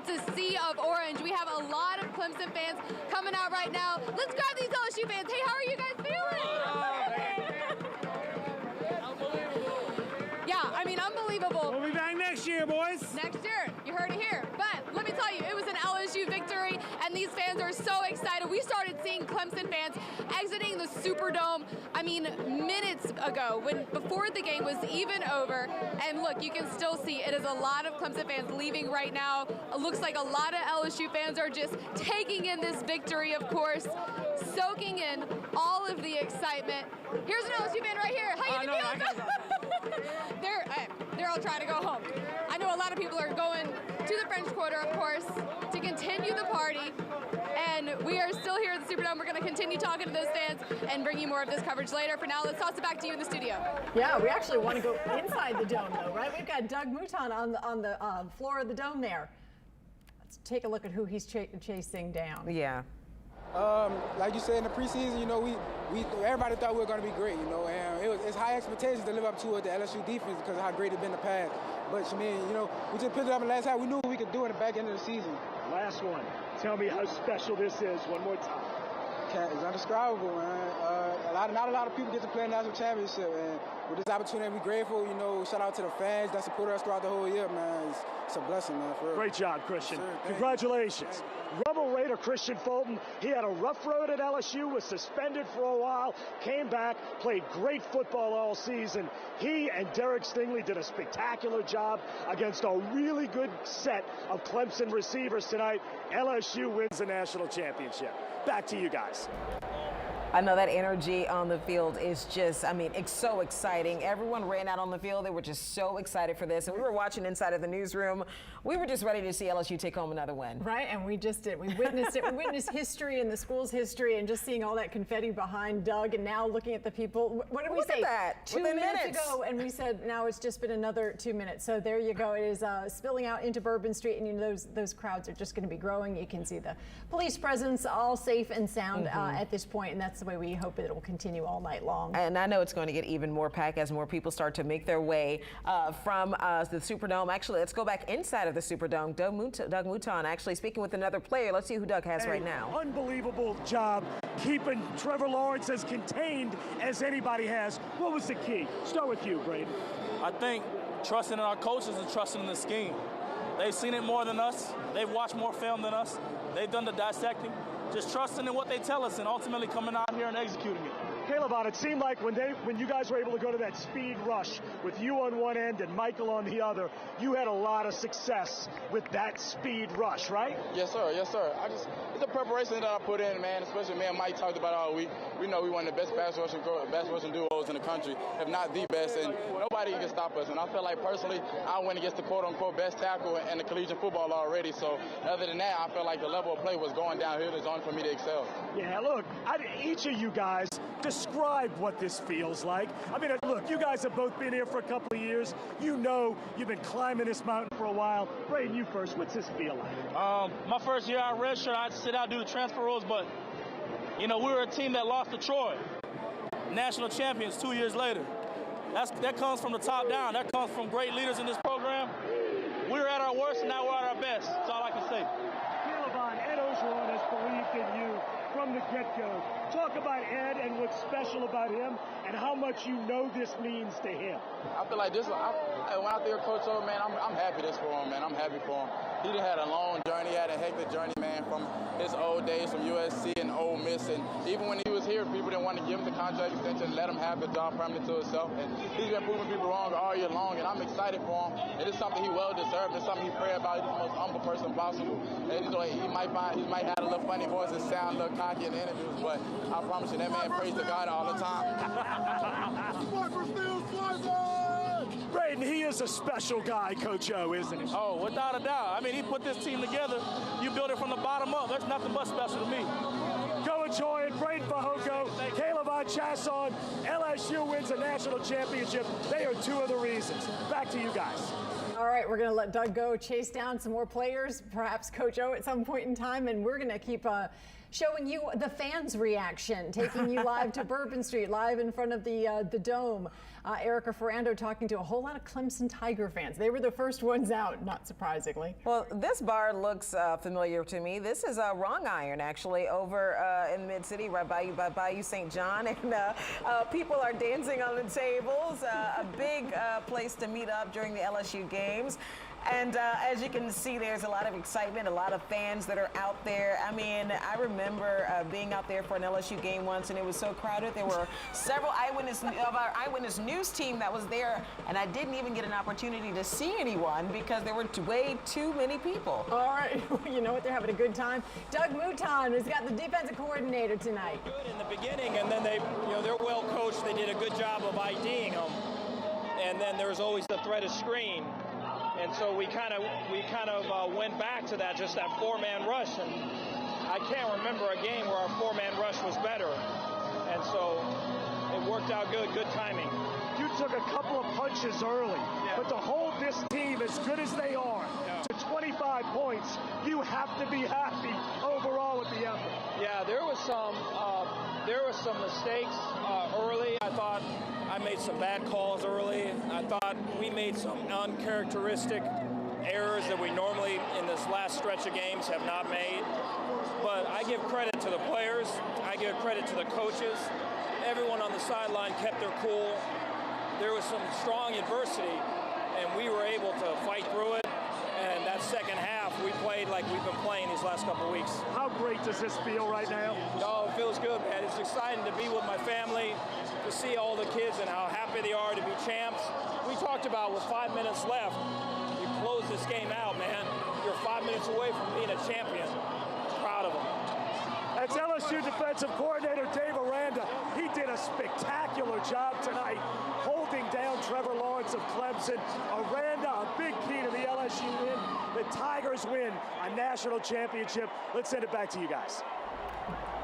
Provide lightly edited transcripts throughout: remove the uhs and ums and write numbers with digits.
It's a sea of orange. We have a lot of Clemson fans coming out right now. Let's grab these LSU fans. Hey, how are you guys feeling? Yeah, I mean, unbelievable. We'll be back next year, boys. Next year, you heard it here. But let me tell you, it was an LSU victory, and these fans are so excited. We started seeing Clemson fans exiting the Superdome, I mean, minutes ago, before the game was even over. And look, you can still see it is a lot of Clemson fans leaving right now. It looks like a lot of LSU fans are just taking in this victory, of course, soaking in all of the excitement. Here's an LSU fan right here. How you feeling? They're all trying to go home. I know a lot of people are going to the French Quarter, of course, to continue the party. And we are still here at the Superdome. We're going to continue talking to those fans and bring you more of this coverage later. For now, let's toss it back to you in the studio. Yeah, we actually want to go inside the dome, though, right? We've got Doug Mouton on the floor of the dome there. Let's take a look at who he's chasing down. Yeah. Like you said in the preseason, you know, we everybody thought we were going to be great, you know, and it's high expectations to live up to with the LSU defense because of how great it's been in the past. But, I mean, you know, we just picked it up in the last half. We knew what we could do in the back end of the season. Last one. Tell me how special this is one more time. It's undescribable, man. Not a lot of people get to play a national championship, and with this opportunity, we're grateful. You know, shout out to the fans that supported us throughout the whole year, man. It's a blessing, man. For real. Great job, Christian. Sure, congratulations. Rebel Raider Christian Fulton, he had a rough road at LSU, was suspended for a while, came back, played great football all season. He and Derek Stingley did a spectacular job against a really good set of Clemson receivers tonight. LSU wins the national championship. Back to you guys. I know that energy on the field is just, I mean, it's so exciting. Everyone ran out on the field. They were just so excited for this. And we were watching inside of the newsroom. We were just ready to see LSU take home another win. Right, and we just did. We witnessed it. We witnessed history and the school's history and just seeing all that confetti behind Doug and now looking at the people. What did we say? Look at that. 2 minutes ago, and we said now it's just been another 2 minutes. So there you go. It is spilling out into Bourbon Street, and you know those crowds are just going to be growing. You can see the police presence all safe and sound at this point, and that's the way we hope it will continue all night long. And I know it's going to get even more packed as more people start to make their way from the Superdome. Actually, let's go back inside of the Superdome. Doug Mouton actually speaking with another player. Let's see who Doug has right now. Unbelievable job keeping Trevor Lawrence as contained as anybody has. What was the key? Start with you, Braden. I think trusting in our coaches and trusting in the scheme. They've seen it more than us. They've watched more film than us. They've done the dissecting. Just trusting in what they tell us and ultimately coming out here and executing it. Caleb, it seemed like when you guys were able to go to that speed rush with you on one end and Michael on the other, you had a lot of success with that speed rush, right? Yes, sir. Yes, sir. It's the preparation that I put in, man. Especially me and Mike talked about it all week. We know we one of the best pass rushing duos in the country, if not the best, and nobody can stop us. And I feel like personally, I went against the quote-unquote best tackle in the collegiate football already. So other than that, I felt like the level of play was going downhill. It's on for me to excel. Yeah, look, each of you guys describe what this feels like. I mean, look, you guys have both been here for a couple of years. You know you've been climbing this mountain for a while. Braden, you first. What's this feel like? My first year out redshirt, I had to sit out due to transfer rules, but, you know, we were a team that lost to Troy. National champions 2 years later. That comes from the top down. That comes from great leaders in this program. We were at our worst, and now we're at our best. That's all I can say. Caleb, Ed Ogeron has believed in you from the get-go. Talk about Ed and what's special about him and how much you know this means to him. I feel like this, when I think of Coach O, man, I'm happy this for him, man. I'm happy for him. He had a long journey, he had a hectic journey, man, from his old days from USC and Ole Miss. And even when he was here, people didn't want to give him the contract extension, let him have the job permanently to himself. And he's been proving people wrong all year long, and I'm excited for him. It is something he well deserved. It's something he prayed about. He's the most humble person possible. And he might have a little funny voice and sound a little cocky in the interviews, but I promise you, that man prays to God all the time. Braden, he is a special guy, Coach O, isn't he? Oh, without a doubt. I mean, he put this team together. You build it from the bottom up. There's nothing but special to me. Go enjoy it. Braden Fajoko, Caleb Chasson. LSU wins a national championship. They are two of the reasons. Back to you guys. All right, we're going to let Doug go chase down some more players, perhaps Coach O at some point in time, and we're going to keep showing you the fans' reaction, taking you live to Bourbon Street, live in front of the Dome. Erica Ferrando talking to a whole lot of Clemson Tiger fans. They were the first ones out, not surprisingly. Well, this bar looks familiar to me. This is Wrong Iron, actually, over in Mid-City, right by Bayou St. John. And people are dancing on the tables, a big place to meet up during the LSU games. And as you can see, there's a lot of excitement, a lot of fans that are out there. I mean, I remember being out there for an LSU game once, and it was so crowded. There were several of our Eyewitness News team that was there, and I didn't even get an opportunity to see anyone because there were way too many people. All right, you know what? They're having a good time. Doug Mouton has got the defensive coordinator tonight. Good in the beginning, and then they're well coached. They did a good job of IDing them, and then there was always the threat of screen. And so we kind of went back to that, just that four-man rush, and I can't remember a game where our four-man rush was better. And so it worked out good timing. You took a couple of punches early, but to hold this team as good as they are to 25 points, you have to be happy overall with the effort. Yeah, there was some mistakes early. I thought I made some bad calls early. I thought we made some uncharacteristic errors that we normally in this last stretch of games have not made. But I give credit to the players. I give credit to the coaches. Everyone on the sideline kept their cool. There was some strong adversity, and we were able to fight through it. And that second half, we played like we've been playing these last couple of weeks. How great does this feel right now? Oh, it feels good, man. It's exciting to be with my family, to see all the kids and how happy they are to be champs. We talked about with 5 minutes left, you close this game out, man. You're 5 minutes away from being a champion. Proud of them. That's LSU defensive coordinator Dave Aranda. He did a spectacular job tonight holding down Trevor Lawrence of Clemson. Aranda, a big key to the LSU win. The Tigers win a national championship. Let's send it back to you guys.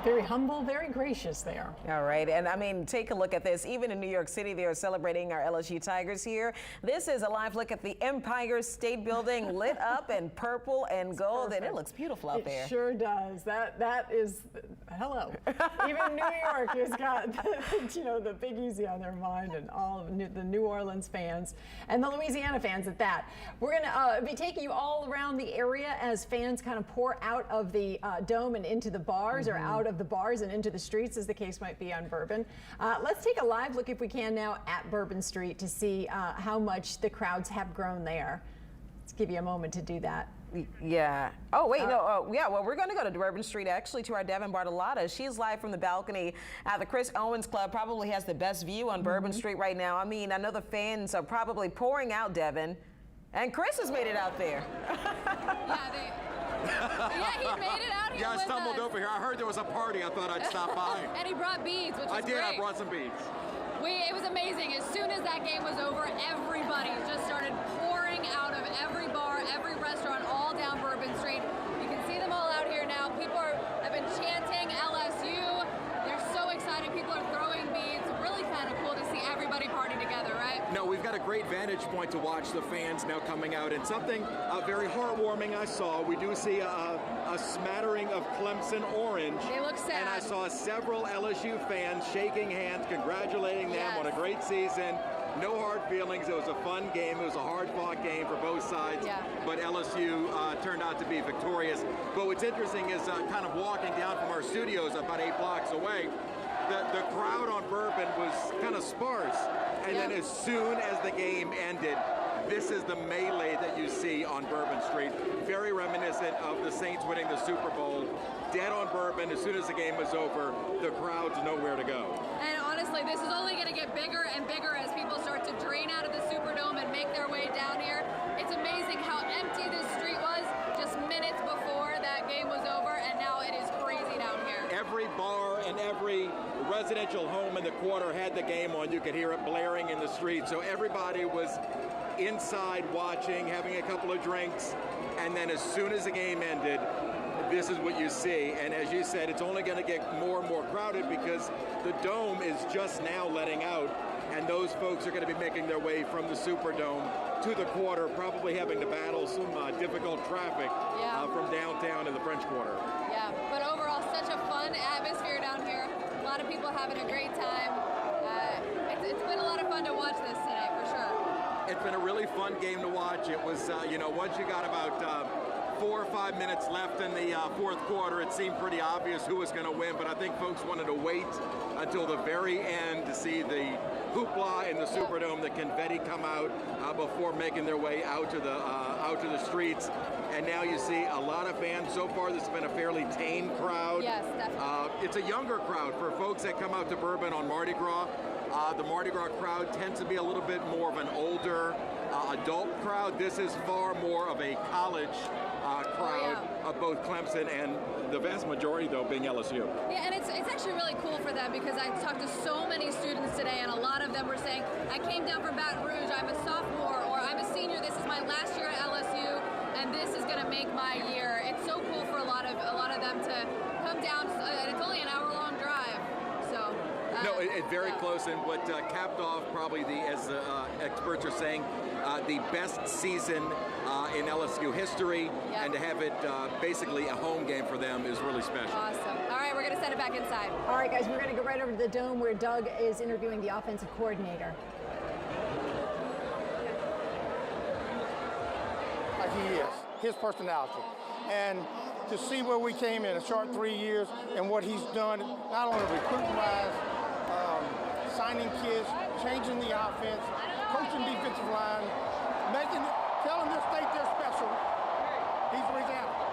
Very humble, very gracious there. All right, and I mean, take a look at this. Even in New York City, they are celebrating our LSU Tigers here. This is a live look at the Empire State Building lit up in purple and gold, and it looks beautiful out there. It sure does. That is, hello. Even New York has got, the Big Easy on their mind, and all of the New Orleans fans and the Louisiana fans at that. We're going to be taking you all around the area as fans kind of pour out of the Dome and into the bars, or out of the bars and into the streets, as the case might be on Bourbon. Let's take a live look, if we can, now at Bourbon Street to see how much the crowds have grown there. Let's give you a moment to do that. Yeah. Oh, wait, no. Yeah, well, we're going to go to Bourbon Street, actually, to our Devin Bartolotta. She's live from the balcony at the Chris Owens Club. Probably has the best view on Bourbon Street right now. I mean, I know the fans are probably pouring out, Devin. And Chris has made it out there. Yeah, he made it out here. Yeah, I stumbled over here. I heard there was a party. I thought I'd stop by. And he brought beads, which was great. great. I brought some beads. It was amazing. As soon as that game was over, everybody just started pouring out of every bar, every restaurant, all down Bourbon Street. You can see them all out here now. People have been chanting LSU. They're so excited. People are throwing beads. Really kind of cool to see everybody party together, right? No, we've got a great vantage point to watch the fans now coming out. And something very heartwarming I saw. We do see a smattering of Clemson orange. They look sad. And I saw several LSU fans shaking hands, congratulating them on a great season. No hard feelings. It was a fun game. It was a hard-fought game for both sides. Yeah. But LSU turned out to be victorious. But what's interesting is kind of walking down from our studios about 8 blocks away, the crowd on Bourbon was kind of sparse. And then as soon as the game ended, this is the melee that you see on Bourbon Street. Very reminiscent of the Saints winning the Super Bowl. Dead on Bourbon. As soon as the game was over, the crowd's nowhere to go. And honestly, this is only going to get bigger and bigger as people start to drain out of the Superdome and make their way down here. It's amazing how empty this street was just minutes before that game was over, and now it is crazy down here. Every bar and every residential home in the quarter had the game on. You could hear it blaring in the street. So everybody was inside watching, having a couple of drinks, and then as soon as the game ended, this is what you see. And as you said, it's only going to get more and more crowded because the Dome is just now letting out and those folks are going to be making their way from the Superdome to the Quarter, probably having to battle some difficult traffic from downtown to the French Quarter. Yeah, but overall, such a fun atmosphere down here. A lot of people having a great time. It's been a lot of fun to watch this today, for sure. It's been a really fun game to watch. It was, once you got about 4 or 5 minutes left in the fourth quarter, it seemed pretty obvious who was going to win, but I think folks wanted to wait until the very end to see the hoopla in the Superdome, the confetti come out before making their way out to the streets. And now you see a lot of fans. So far, this has been a fairly tame crowd. Yes, definitely. It's a younger crowd for folks that come out to Bourbon on Mardi Gras. The Mardi Gras crowd tends to be a little bit more of an older adult crowd. This is far more of a college crowd of both Clemson and the vast majority, though, being LSU. Yeah, and it's actually really cool for them because I talked to so many students today, and a lot of them were saying, I came down from Baton Rouge, I'm a sophomore, or I'm a senior, this is my last year at LSU, and this is going to make my year. It's so cool for a lot of them to come down, and it's only an hour-long drive. So no, it's very close, and what capped off probably as the experts are saying, the best season in LSU history, and to have it basically a home game for them is really special. Awesome. All right, we're going to send it back inside. All right, guys, we're going to go right over to the Dome where Doug is interviewing the offensive coordinator. Like he is, his personality. And to see where we came in a short 3 years and what he's done, not only recruiting-wise, signing kids, changing the offense, coaching defensive line, telling this state they're special. He's the example.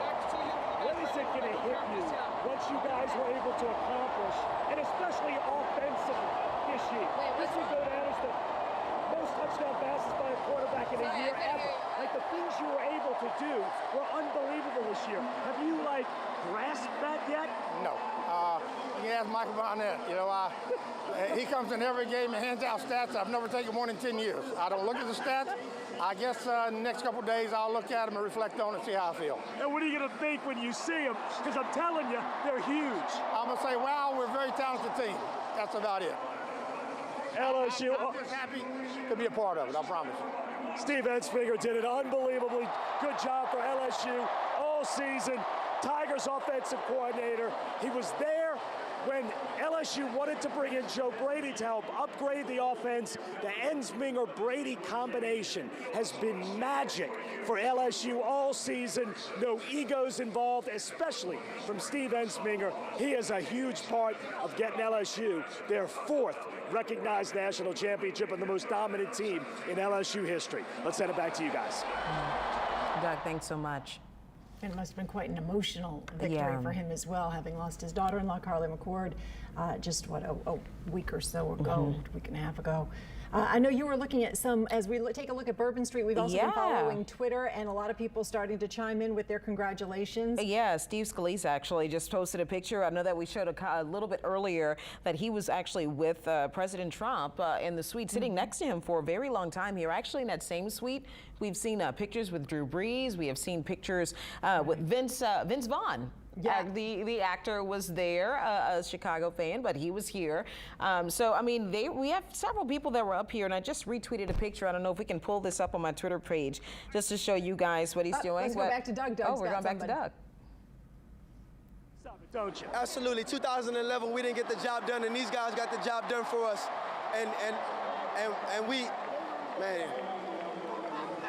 What is it going to hit you once you guys were able to accomplish, and especially offensively this year? This would go down as the most touchdown passes by a quarterback in a year ever. Like, the things you were able to do were unbelievable this year. Have you, grasped that yet? No. You can ask Michael Barnett. He comes in every game and hands out stats I've never taken more than 10 years. I don't look at the stats. I guess in the next couple of days I'll look at them and reflect on it and see how I feel. And what are you going to think when you see them? Because I'm telling you, they're huge. I'm going to say, wow, we're a very talented team. That's about it. LSU. I'm just happy to be a part of it, I promise you. Steve Ensminger did an unbelievably good job for LSU all season. Tigers offensive coordinator. He was there when LSU wanted to bring in Joe Brady to help upgrade the offense. The Ensminger-Brady combination has been magic for LSU all season. No egos involved, especially from Steve Ensminger. He is a huge part of getting LSU their fourth recognized national championship and the most dominant team in LSU history. Let's send it back to you guys. Doug, thanks so much. It must have been quite an emotional victory for him as well, having lost his daughter-in-law, Carly McCord, just, a week or so ago, week and a half ago. I know you were looking at some, as we take a look at Bourbon Street, we've also been following Twitter, and a lot of people starting to chime in with their congratulations. Yeah, Steve Scalise actually just posted a picture. I know that we showed a little bit earlier that he was actually with President Trump in the suite, sitting next to him for a very long time here. Actually, in that same suite, we've seen pictures with Drew Brees. We have seen pictures with Vince Vaughn. Yeah. The actor was there, a Chicago fan, but he was here. So, I mean, we have several people that were up here, and I just retweeted a picture. I don't know if we can pull this up on my Twitter page just to show you guys what he's doing. Let's go back to Doug. Oh, we're going back to Doug. Don't you? Absolutely. 2011, we didn't get the job done, and these guys got the job done for us. And we,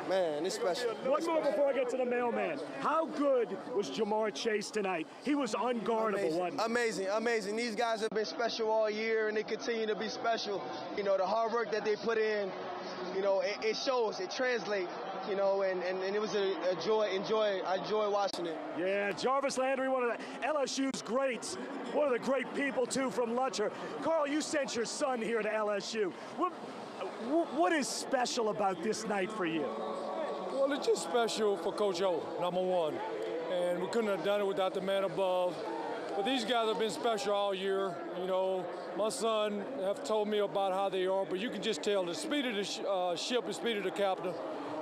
man, it's special. One more before I get to the mailman. How good was Jamar Chase tonight? He was unguardable, wasn't he? Amazing, amazing. These guys have been special all year, and they continue to be special. You know, the hard work that they put in, you know, it shows, it translates. You know, and it was a joy. I enjoy watching it. Yeah, Jarvis Landry, one of the LSU's greats, one of the great people too from Lutcher. Carl, you sent your son here to LSU. What is special about this night for you? Well, it's just special for Coach O, number one, and we couldn't have done it without the man above. But these guys have been special all year. You know, my son have told me about how they are, but you can just tell the speed of the ship, the speed of the captain.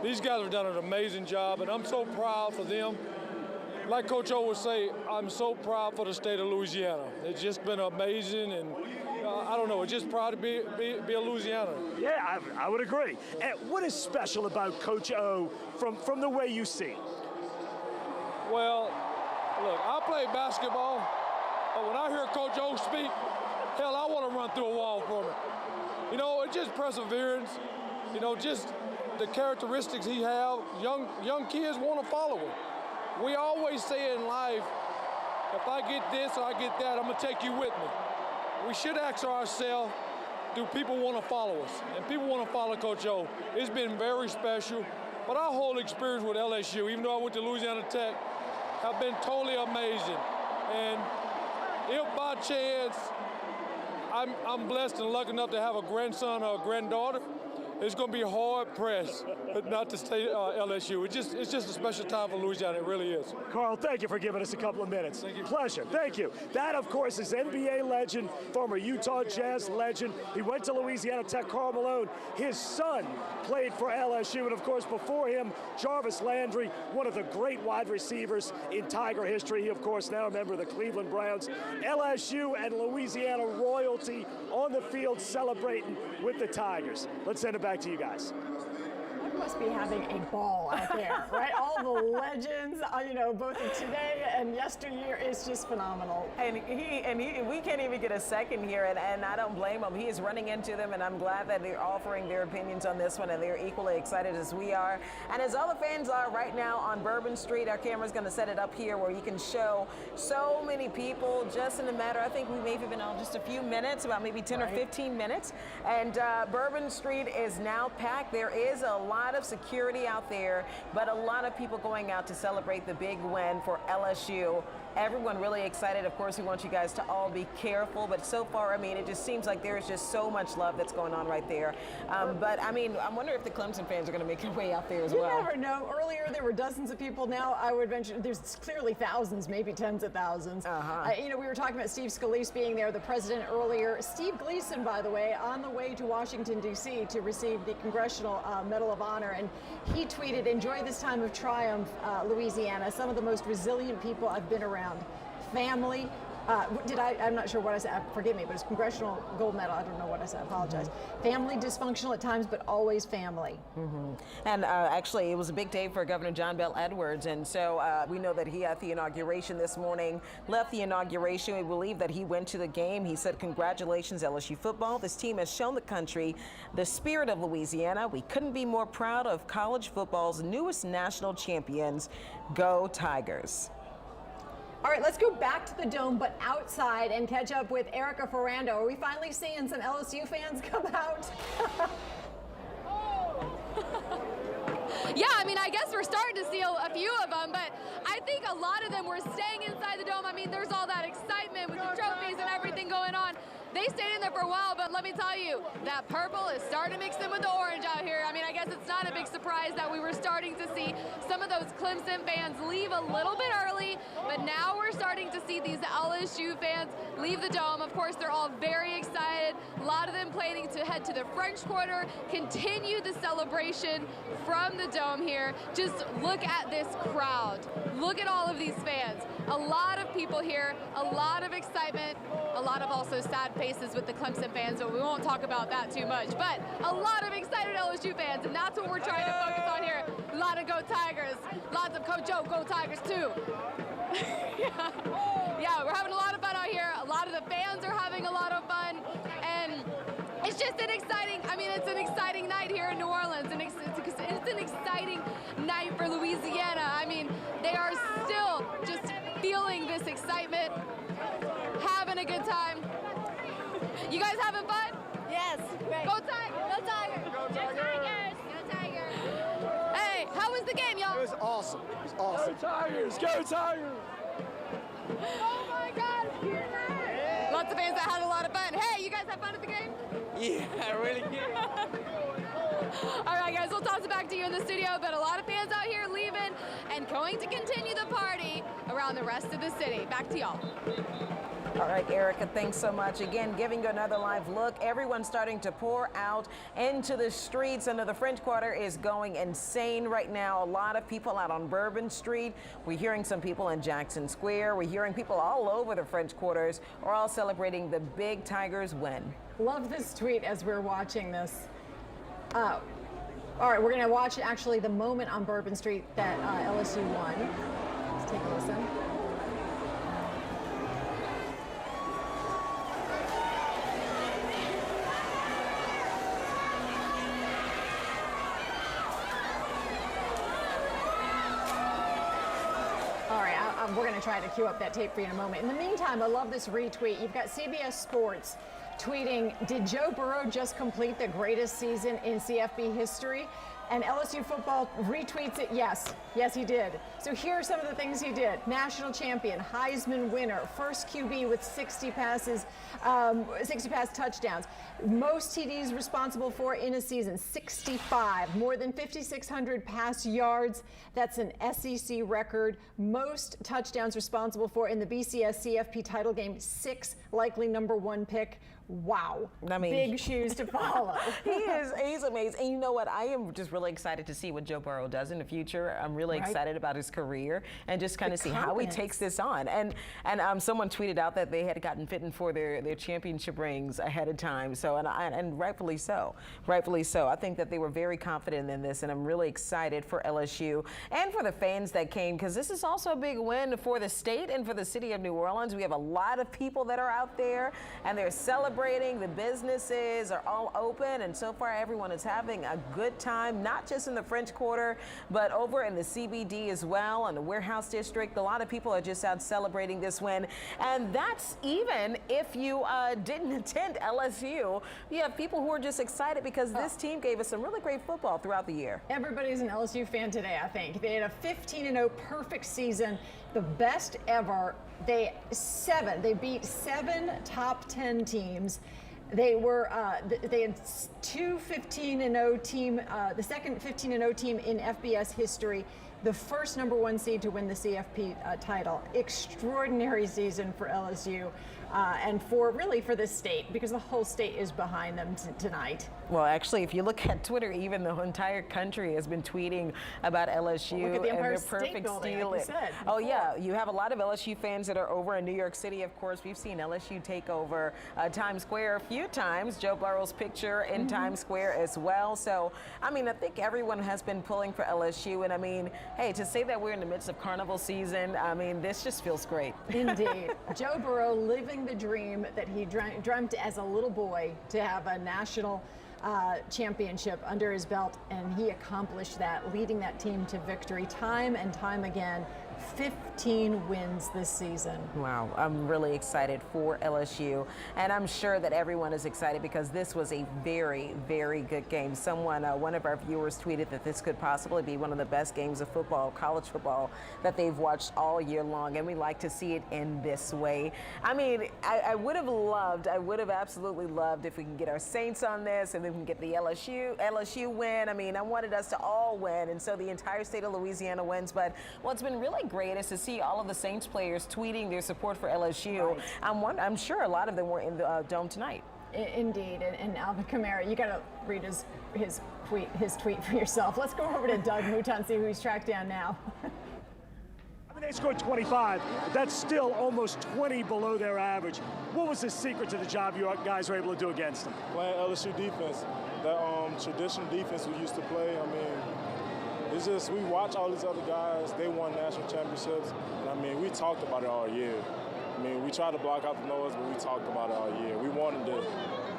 These guys have done an amazing job, and I'm so proud for them. Like Coach O would say, I'm so proud for the state of Louisiana. It's just been amazing, and I don't know. It's just proud to be a Louisiana. Yeah, I would agree. And what is special about Coach O from the way you see it? Well, look, I play basketball, but when I hear Coach O speak, hell, I want to run through a wall for him. You know, it's just perseverance. You know, just the characteristics he have. Young kids want to follow him. We always say in life, if I get this or I get that, I'm going to take you with me. We should ask ourselves, do people want to follow us? And people want to follow Coach O. It's been very special. But our whole experience with LSU, even though I went to Louisiana Tech, have been totally amazing. And if by chance I'm blessed and lucky enough to have a grandson or a granddaughter, it's going to be hard pressed not to stay LSU. It's just a special time for Louisiana. It really is. Carl, thank you for giving us a couple of minutes. Thank you. Pleasure. Thank you. That, of course, is NBA legend, former Utah Jazz legend. He went to Louisiana Tech. Karl Malone, his son, played for LSU. And, of course, before him, Jarvis Landry, one of the great wide receivers in Tiger history. He, of course, now a member of the Cleveland Browns. LSU and Louisiana royalty on the field celebrating with the Tigers. Let's send it back to you guys. You must be having a ball out there, right? All the legends, you know, both of today and yesteryear is just phenomenal. And we can't even get a second here, and I don't blame him. He is running into them, and I'm glad that they're offering their opinions on this one, and they're equally excited as we are, and as all the fans are right now on Bourbon Street. Our camera's going to set it up here where you can show so many people just in a matter, I think we may have been on just a few minutes, about maybe 10 or 15 minutes, and Bourbon Street is now packed. There is a lot of security out there, but a lot of people going out to celebrate the big win for LSU. Everyone really excited. Of course, we want you guys to all be careful, but so far, I mean, it just seems like there's just so much love that's going on right there. But, I mean, I wonder if the Clemson fans are going to make their way out there as well. You never know. Earlier, there were dozens of people. Now, I would mention there's clearly thousands, maybe tens of thousands. You know, we were talking about Steve Scalise being there, the president earlier. Steve Gleason, by the way, on the way to Washington, D.C. to receive the Congressional Medal of Honor. And he tweeted, "Enjoy this time of triumph, Louisiana. Some of the most resilient people I've been around. Family." I'm not sure what I said. Forgive me, but it's Congressional Gold Medal. I don't know what I said. I apologize. Family dysfunctional at times, but always family. And actually, it was a big day for Governor John Bel Edwards. And so we know that he had the inauguration this morning, left the inauguration. We believe that he went to the game. He said, "Congratulations, LSU football. This team has shown the country the spirit of Louisiana. We couldn't be more proud of college football's newest national champions. Go Tigers." All right, let's go back to the Dome, but outside, and catch up with Erica Ferrando. Are we finally seeing some LSU fans come out? Yeah, I mean, I guess we're starting to see a few of them, but I think a lot of them were staying inside the Dome. I mean, there's all that excitement with the trophies and everything going on. They stayed in there for a while, but let me tell you, that purple is starting to mix in with the orange out here. I mean, I guess it's not a big surprise that we were starting to see some of those Clemson fans leave a little bit early, but now we're starting to see these LSU fans leave the Dome. Of course, they're all very excited. A lot of them planning to head to the French Quarter, continue the celebration from the Dome here. Just look at this crowd. Look at all of these fans. A lot of people here, a lot of excitement, a lot of also sad faces with the Clemson fans, but we won't talk about that too much. But a lot of excited LSU fans, and that's what we're trying to focus on here. A lot of Go Tigers, lots of Coach O, Go Tigers too. Yeah, we're having a lot of fun out here. A lot of the fans are having a lot of fun, and it's just an exciting, I mean, it's an exciting night here in New Orleans, and it's an exciting night for Louisiana. I mean, they are still just feeling this excitement, having a good time. You guys having fun? Yes. Great. Go Tigers! Go Tigers! Go Tigers! Go Tigers! Hey, how was the game, y'all? It was awesome. It was awesome. Go Tigers! Go Tigers! Oh my God! Yeah. Lots of fans that had a lot of fun. Hey, you guys had fun at the game? Yeah, I really did. All right, guys, we'll toss it back to you in the studio, but a lot of fans out here leaving and going to continue the party around the rest of the city. Back to y'all. All right, Erica, thanks so much. Again, giving you another live look. Everyone's starting to pour out into the streets. I know the French Quarter is going insane right now. A lot of people out on Bourbon Street. We're hearing some people in Jackson Square. We're hearing people all over the French Quarters are all celebrating the big Tigers win. Love this tweet as we're watching this. All right, we're going to watch actually the moment on Bourbon Street that LSU won. Let's take a listen. We're going to try to cue up that tape for you in a moment. In the meantime, I love this retweet. You've got CBS Sports tweeting, did Joe Burrow just complete the greatest season in CFB history? And LSU football retweets it, yes. Yes, he did. So here are some of the things he did. National champion, Heisman winner, first QB with 60 pass touchdowns. Most TDs responsible for in a season, 65. More than 5,600 pass yards. That's an SEC record. Most touchdowns responsible for in the BCS CFP title game, 6, likely #1 pick. Wow. I mean, big shoes to follow. He's amazing. And you know what? I am just really excited to see what Joe Burrow does in the future. I'm really excited about his career and just kind of see how he takes this on. And someone tweeted out that they had gotten fitting for their championship rings ahead of time. So, and rightfully so. Rightfully so. I think that they were very confident in this, and I'm really excited for LSU and for the fans that came, because this is also a big win for the state and for the city of New Orleans. We have a lot of people that are out there, and they're celebrating. The businesses are all open, and so far everyone is having a good time, not just in the French Quarter, but over in the CBD as well, in the Warehouse District. A lot of people are just out celebrating this win, and that's even if you didn't attend LSU. You have people who are just excited because this team gave us some really great football throughout the year. Everybody's an LSU fan today, I think. They had a 15-0 perfect season, the best ever. They beat 7 top 10 teams. They had 2 15-0 team, the second 15-0 team in FBS history, the first #1 seed to win the CFP title. Extraordinary season for LSU and for the state, because the whole state is behind them tonight. Well, actually, if you look at Twitter, even the entire country has been tweeting about LSU and their perfect steal. Like oh, yeah. You have a lot of LSU fans that are over in New York City, of course. We've seen LSU take over Times Square a few times. Joe Burrow's picture in Times Square as well. So, I mean, I think everyone has been pulling for LSU. And, I mean, hey, to say that we're in the midst of carnival season, I mean, this just feels great. Indeed. Joe Burrow living the dream that he dreamt as a little boy, to have a national championship under his belt, and he accomplished that, leading that team to victory time and time again. 15 wins this season. Wow, I'm really excited for LSU, and I'm sure that everyone is excited because this was a very, very good game. Someone, one of our viewers tweeted that this could possibly be one of the best games of football, college football, that they've watched all year long, and we like to see it in this way. I mean, I would have absolutely loved if we can get our Saints on this, and then we can get the LSU win. I mean, I wanted us to all win, and so the entire state of Louisiana wins, but what's been really great is to see all of the Saints players tweeting their support for LSU. Right. I'm sure a lot of them were in the dome tonight. Indeed, and Alvin Kamara, you got to read his tweet for yourself. Let's go over to Doug Mouton, see who he's tracked down now. I mean, they scored 25. That's still almost 20 below their average. What was the secret to the job you guys were able to do against them? Playing LSU defense, that traditional defense we used to play. I mean, it's just, we watch all these other guys, they won national championships, and I mean, we talked about it all year. I mean, we tried to block out the noise, but we talked about it all year. We wanted to.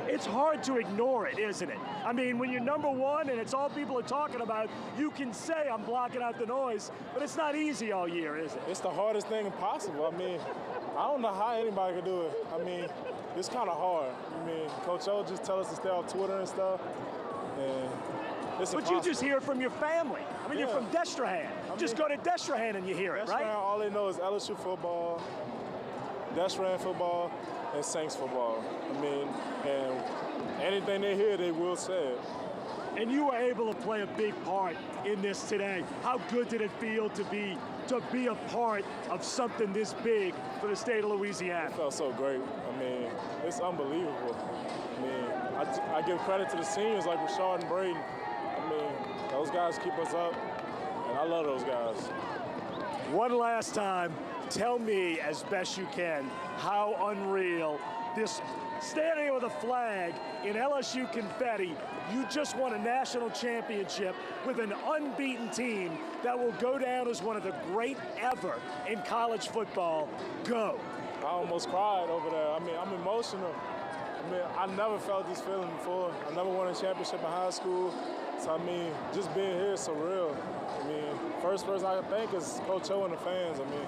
It's hard to ignore it, isn't it? I mean, when you're #1 and it's all people are talking about, you can say I'm blocking out the noise, but it's not easy all year, is it? It's the hardest thing possible. I mean, I don't know how anybody could do it. I mean, it's kind of hard. I mean, Coach O just tell us to stay off Twitter and stuff, and it's impossible. You just hear it from your family. I mean, you're from Destrehan. Just go to Destrehan and you hear it, right? Destrehan, all they know is LSU football, Destrehan football, and Saints football. I mean, and anything they hear, they will say it. and you were able to play a big part in this today. How good did it feel to be a part of something this big for the state of Louisiana? It felt so great. I mean, it's unbelievable. I mean, I give credit to the seniors like Rashard and Braden. I mean, those guys keep us up, and I love those guys. One last time, tell me as best you can how unreal this standing with a flag in LSU confetti. You just won a national championship with an unbeaten team that will go down as one of the great ever in college football. Go. I almost cried over there. I mean, I'm emotional. I mean, I never felt this feeling before. I never won a championship in high school. So, I mean, just being here is surreal. I mean, first person I can thank is Coach O and the fans. I mean,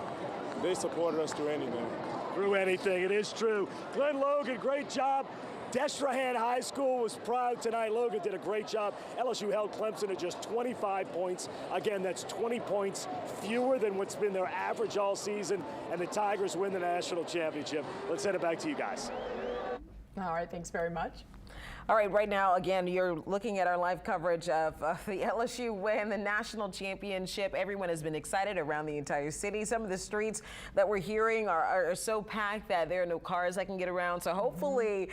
they supported us through anything. Through anything, it is true. Glenn Logan, great job. Destrehan High School was proud tonight. Logan did a great job. LSU held Clemson to just 25 points. Again, that's 20 points fewer than what's been their average all season, and the Tigers win the national championship. Let's send it back to you guys. All right, thanks very much. All right, right now, again, you're looking at our live coverage of the LSU win the national championship. Everyone has been excited around the entire city. Some of the streets that we're hearing are so packed that there are no cars that can get around. So hopefully,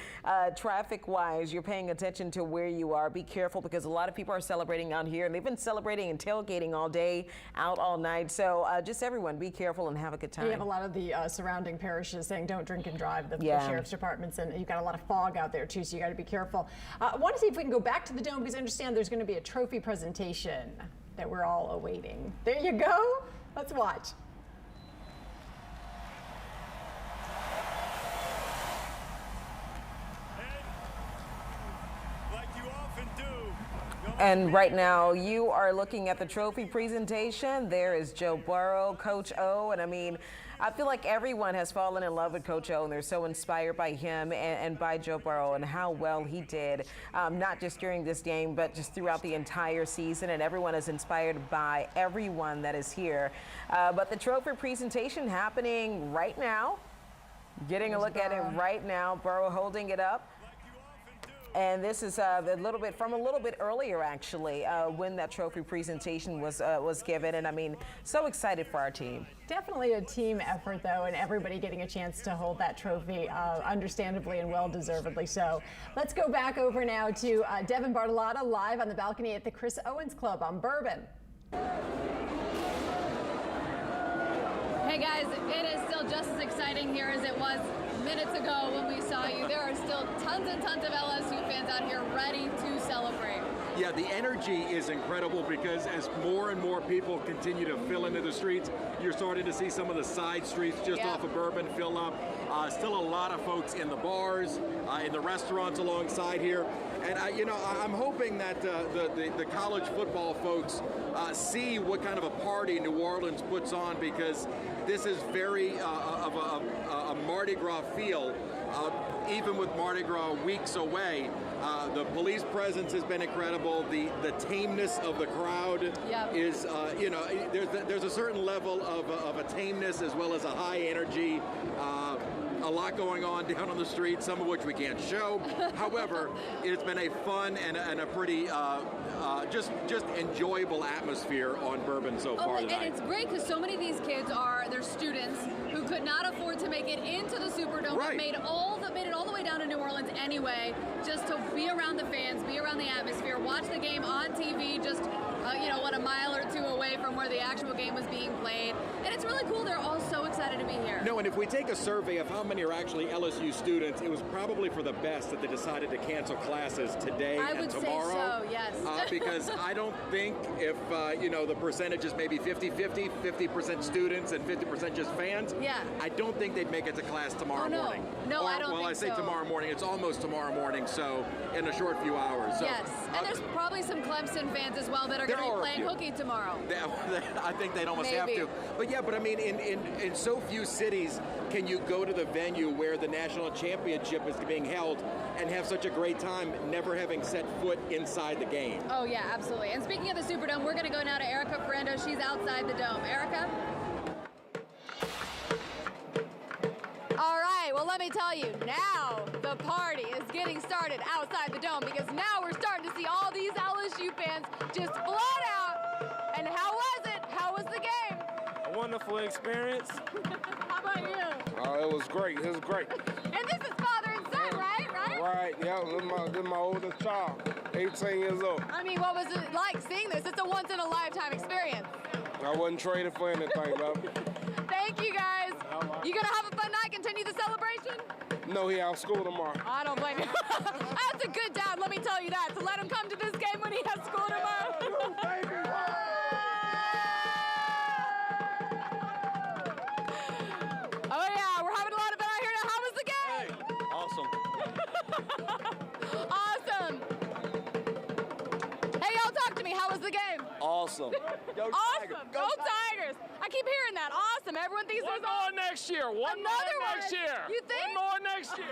traffic-wise, you're paying attention to where you are. Be careful because a lot of people are celebrating out here, and they've been celebrating and tailgating all day, out all night. So just everyone, be careful and have a good time. We have a lot of the surrounding parishes saying don't drink and drive, the sheriff's departments, and you've got a lot of fog out there, too, so you got to be careful. I want to see if we can go back to the Dome because I understand there's going to be a trophy presentation that we're all awaiting. There you go. Let's watch. And right now, you are looking at the trophy presentation. There is Joe Burrow, Coach O, and I mean, I feel like everyone has fallen in love with Coach O, and they're so inspired by him and by Joe Burrow and how well he did, not just during this game, but just throughout the entire season. And everyone is inspired by everyone that is here. But the trophy presentation happening right now. Getting a look at it right now. Burrow holding it up. And this is a little bit earlier, actually, when that trophy presentation was given. And I mean, so excited for our team. Definitely a team effort, though, and everybody getting a chance to hold that trophy, understandably and well-deservedly so. Let's go back over now to Devin Bartolotta live on the balcony at the Chris Owens Club on Bourbon. Hey guys, it is still just as exciting here as it was minutes ago when we saw you. There are still tons and tons of LSU fans out here ready to celebrate. Yeah, the energy is incredible because as more and more people continue to fill into the streets, you're starting to see some of the side streets just off of Bourbon fill up. Still a lot of folks in the bars, in the restaurants alongside here. And, I'm hoping that the college football folks see what kind of a party New Orleans puts on because this is very of a Mardi Gras feel. Even with Mardi Gras weeks away, the police presence has been incredible. The tameness of the crowd is, there's a certain level of a tameness as well as a high energy. A lot going on down on the street, some of which we can't show. However, it's been a fun and a pretty just enjoyable atmosphere on Bourbon so far tonight. And it's great because so many of these kids they're students who could not afford to make it into the Superdome, but made it all the way down to New Orleans anyway, just to be around the fans, be around the atmosphere, watch the game on TV, just a mile or two away from where the actual game was being played. And it's really cool. They're all so excited to be here. No, and if we take a survey of how many are actually LSU students, it was probably for the best that they decided to cancel classes today and tomorrow. I would say so, yes. Because I don't think if, the percentage is maybe 50-50, 50% students and 50% just fans, I don't think they'd make it to class tomorrow morning. No, I don't think so. Well, I say tomorrow morning. It's almost tomorrow morning, so in a short few hours. So, yes, and there's probably some Clemson fans as well that are going to be playing hooky tomorrow. I think they'd almost have to. But I mean, in so few cities can you go to the venue where the national championship is being held and have such a great time never having set foot inside the game. Oh, yeah, absolutely. And speaking of the Superdome, we're going to go now to Erica Ferrando. She's outside the dome. Erica? All right, well, let me tell you, now the party is getting started outside the dome because now we're starting to see all these LSU fans just flood out. And how was it? How was the game? A wonderful experience. How about you? It was great. It was great. And this is father and son, right? Right. Yeah, this is my oldest child, 18 years old. I mean, what was it like seeing this? It's a once-in-a-lifetime experience. I wasn't traded for anything, though. Thank you, guys. You gonna have a fun night? Continue the celebration? No, he out of school tomorrow. I don't blame you. That's a good dad, let me tell you that. So let him come to this game when he has school tomorrow. Oh yeah, we're having a lot of fun out here now. How was the game? Awesome. Awesome. Hey, y'all, talk to me. How was the game? Awesome. Awesome. Go Tigers. I keep hearing that. Awesome. Everyone thinks One more next year. One more next year. You think? One more next year.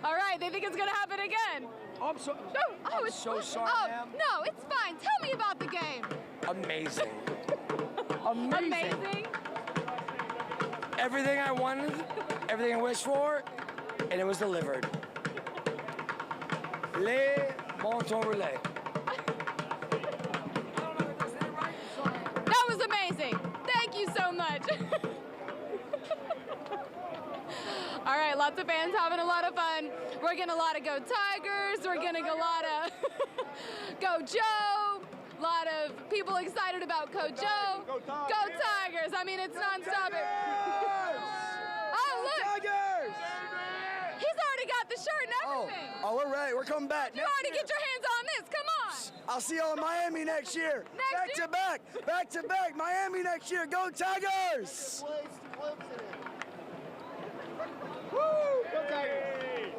All right. They think it's going to happen again. I'm so sorry, ma'am. No, it's fine. Tell me about the game. Amazing. Amazing. Everything I wanted, everything I wished for, and it was delivered. Le bon temps relais. That was amazing. Thank you so much. All right, lots of fans having a lot of fun. We're getting a lot of Go Tigers. We're getting a lot of Go Joe. A lot of people excited about Coach Joe. Go Tigers. I mean, it's nonstop. Oh, look. Tigers! He's already got the shirt and everything. Oh, we're ready. We're coming back. You already get your hands on this. Come on. I'll see y'all in Miami next year. Back to back. Miami next year. Go Tigers! Woo! Go Tigers!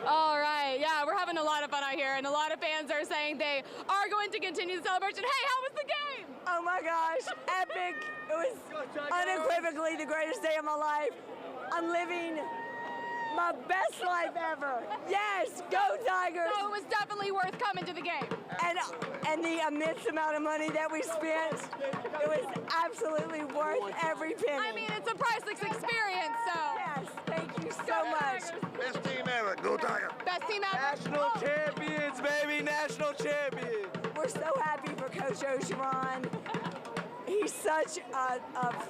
All right, yeah, we're having a lot of fun out here, and a lot of fans are saying they are going to continue the celebration. Hey, how was the game? Oh my gosh, epic. It was unequivocally the greatest day of my life. I'm living my best life ever. Yes, go Tigers. So it was definitely worth coming to the game. And the immense amount of money that we spent, it was absolutely worth every penny. I mean, it's a priceless experience, so. Yes, thank you so much. Best team ever. Go Tigers. Best team ever. National champions, baby. National champions. We're so happy for Coach Ogeron. He's such a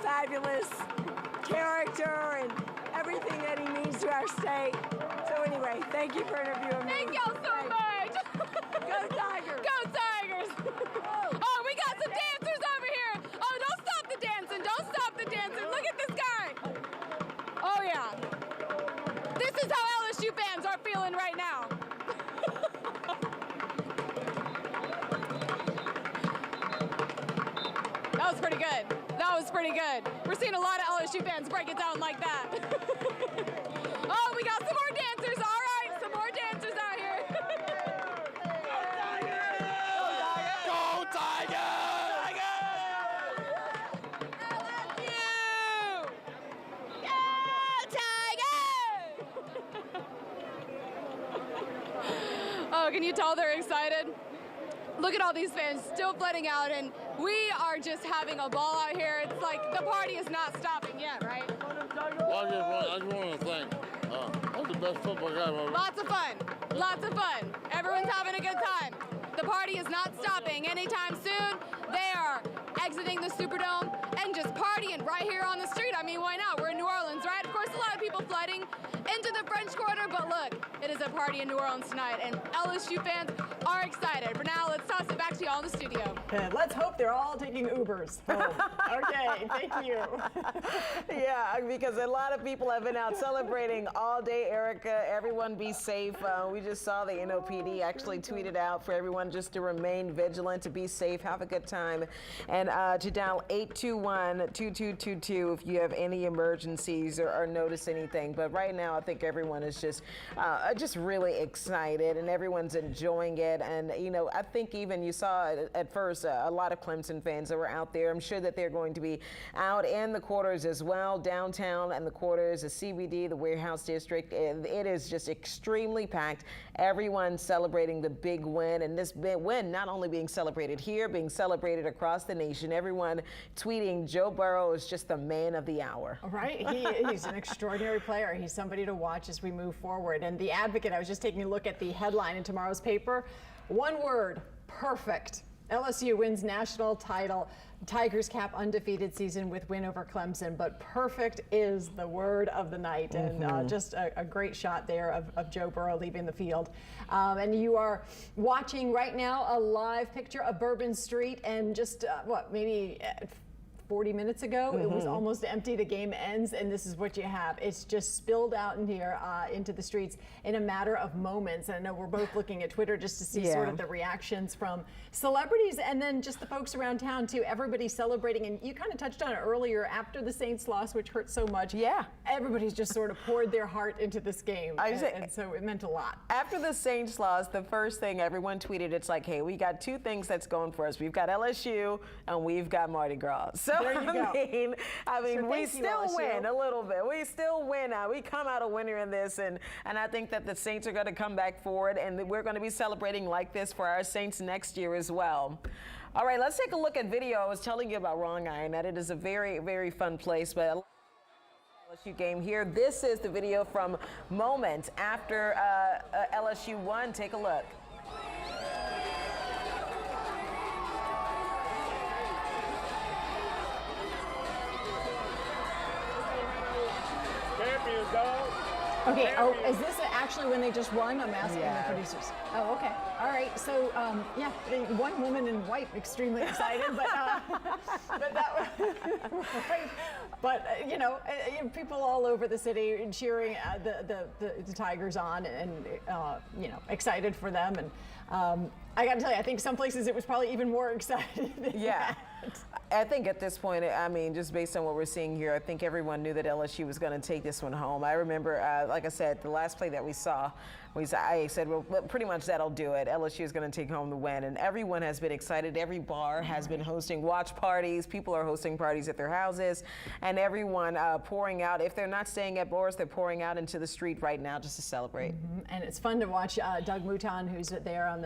fabulous character and everything that he means to our state. So anyway, thank you for interviewing me. Thank y'all so much. Go Tigers. Go Tigers. Oh, we got some dancers over here. Oh, don't stop the dancing. Don't stop the dancing. Look at this guy. Oh, yeah. This is how LSU fans are feeling right now. That was pretty good. That was pretty good. We're seeing a lot of LSU fans break it down like that. Oh, we got some more dancers. All right, some more dancers out here. Go Tigers! LSU! Go Tigers! Oh, can you tell they're excited? Look at all these fans still flooding out, and we are just having a ball out here. It's like the party is not stopping yet, right? Well, I just want to thank. That's the best football game ever. Lots of fun. Lots of fun. Everyone's having a good time. The party is not stopping anytime soon. They are exiting the Superdome and just partying right here on the street. I mean, why not? We're in New Orleans, right? Of course, a lot of people flooding into the French Quarter, but look, it is a party in New Orleans tonight, and LSU fans are excited. For now, let's toss it back to y'all in the studio. And let's hope they're all taking Ubers home. Okay, thank you. Yeah, because a lot of people have been out celebrating all day, Erica. Everyone be safe. We just saw the NOPD actually tweeted out for everyone just to remain vigilant, to be safe, have a good time, and to dial 821-2222 if you have any emergencies or notice anything. But right now, I think everyone everyone is just really excited, and everyone's enjoying it. And you know, I think even you saw at first a lot of Clemson fans that were out there. I'm sure that they're going to be out in the quarters as well, downtown and the quarters, the CBD, the Warehouse District. It is just extremely packed. Everyone celebrating the big win, and this big win not only being celebrated here, being celebrated across the nation. Everyone tweeting Joe Burrow is just the man of the hour. Right, he's an extraordinary player. He's somebody to watch as we move forward. And the Advocate, I was just taking a look at the headline in tomorrow's paper. One word, perfect. LSU wins national title. Tigers cap undefeated season with win over Clemson, but perfect is the word of the night. And just a great shot there of Joe Burrow leaving the field. And you are watching right now a live picture of Bourbon Street, and just maybe 40 minutes ago, it was almost empty. The game ends, and this is what you have. It's just spilled out in here into the streets in a matter of moments. And I know we're both looking at Twitter just to see sort of the reactions from celebrities and then just the folks around town too. Everybody celebrating, and you kind of touched on it earlier. After the Saints loss, which hurt so much, everybody's just sort of poured their heart into this game, and so it meant a lot. After the Saints loss, the first thing everyone tweeted, it's like, hey, we got two things that's going for us. We've got LSU and we've got Mardi Gras. So there you go. I mean, So we thank you, still LSU. win a little bit. We still win. We come out a winner in this, and I think that the Saints are going to come back forward, and we're going to be celebrating like this for our Saints next year as well. All right, let's take a look at video. I was telling you about Wrong Eye, and that it is a very, very fun place, but LSU game here. This is the video from moments after LSU won. Take a look. Okay, is this actually when they just won? I'm asking the producers. Oh, okay. All right. So, one woman in white, extremely excited, but people all over the city cheering the Tigers on, and excited for them. And I got to tell you, I think some places it was probably even more excited. I think at this point, I mean, just based on what we're seeing here, I think everyone knew that LSU was going to take this one home. I remember, like I said, the last play that we saw, I said, well, pretty much that'll do it. LSU is going to take home the win, and everyone has been excited. Every bar has been hosting watch parties. People are hosting parties at their houses, and everyone pouring out. If they're not staying at bars, they're pouring out into the street right now just to celebrate. And it's fun to watch Doug Mouton, who's there on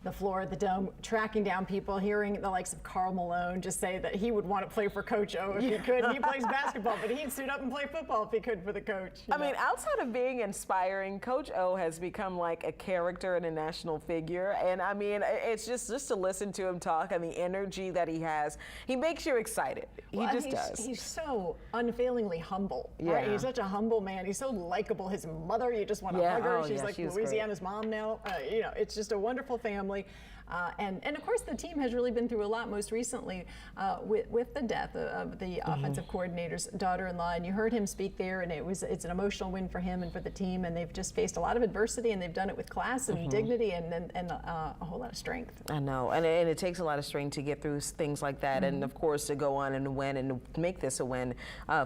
the floor of the Dome, tracking down people, hearing the likes of Karl Malone just say that he would want to play for Coach O if he could. He plays basketball, but he'd suit up and play football if he could for the coach. I mean, outside of being inspiring, Coach O has become like a character and a national figure. And I mean, it's just to listen to him talk and the energy that he has, he makes you excited. He just does. He's so unfailingly humble. Right? He's such a humble man. He's so likable. His mother, you just want to hug her. She's like Louisiana's mom now. It's just a wonderful family. And of course, the team has really been through a lot, most recently with the death of the offensive coordinator's daughter-in-law. And you heard him speak there, and it's an emotional win for him and for the team. And they've just faced a lot of adversity, and they've done it with class and dignity and a whole lot of strength. I know, and it takes a lot of strength to get through things like that, and of course to go on and win and make this a win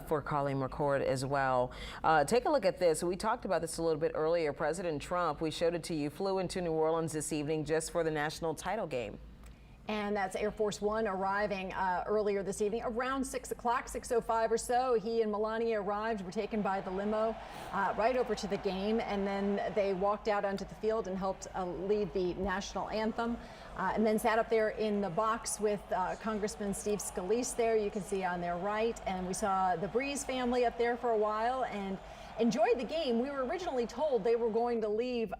for Colleen McCord as well. Take a look at this. We talked about this a little bit earlier. President Trump, we showed it to you, flew into New Orleans this evening just for the national title game. And that's Air Force One arriving earlier this evening around 6 o'clock, 6:05 or so. He and Melania arrived, were taken by the limo right over to the game, and then they walked out onto the field and helped lead the national anthem, and then sat up there in the box with Congressman Steve Scalise there, you can see on their right. And we saw the Breeze family up there for a while and enjoyed the game. We were originally told they were going to leave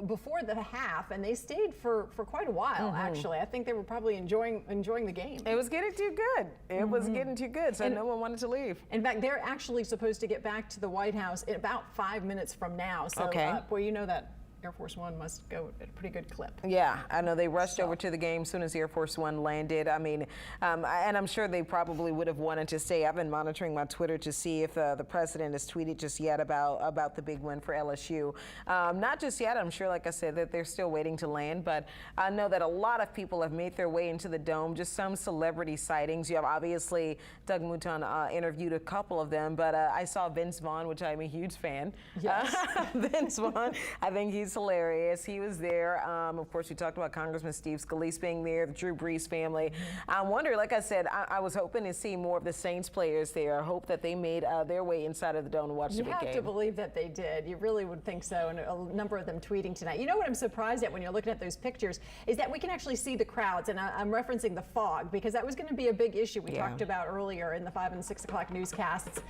before the half, and they stayed for quite a while, actually. I think they were probably enjoying the game. It was getting too good. It was getting too good, so no one wanted to leave. In fact, they're actually supposed to get back to the White House in about 5 minutes from now. So, boy, you know that Air Force One must go at a pretty good clip. Yeah, I know they rushed over to the game as soon as Air Force One landed. I mean, and I'm sure they probably would have wanted to stay. I've been monitoring my Twitter to see if the president has tweeted just yet about the big win for LSU. Not just yet. I'm sure, like I said, that they're still waiting to land. But I know that a lot of people have made their way into the dome. Just some celebrity sightings. You have obviously Doug Mouton interviewed a couple of them, but I saw Vince Vaughn, which I'm a huge fan. Yes. Vince Vaughn, I think he's hilarious. He was there. Of course, we talked about Congressman Steve Scalise being there, the Drew Brees family. I wonder, like I said, I was hoping to see more of the Saints players there. I hope that they made their way inside of the dome to watch the big game. You have to believe that they did. You really would think so, and a number of them tweeting tonight. You know what I'm surprised at when you're looking at those pictures is that we can actually see the crowds, and I'm referencing the fog because that was going to be a big issue we talked about earlier in the 5 and 6 o'clock newscasts.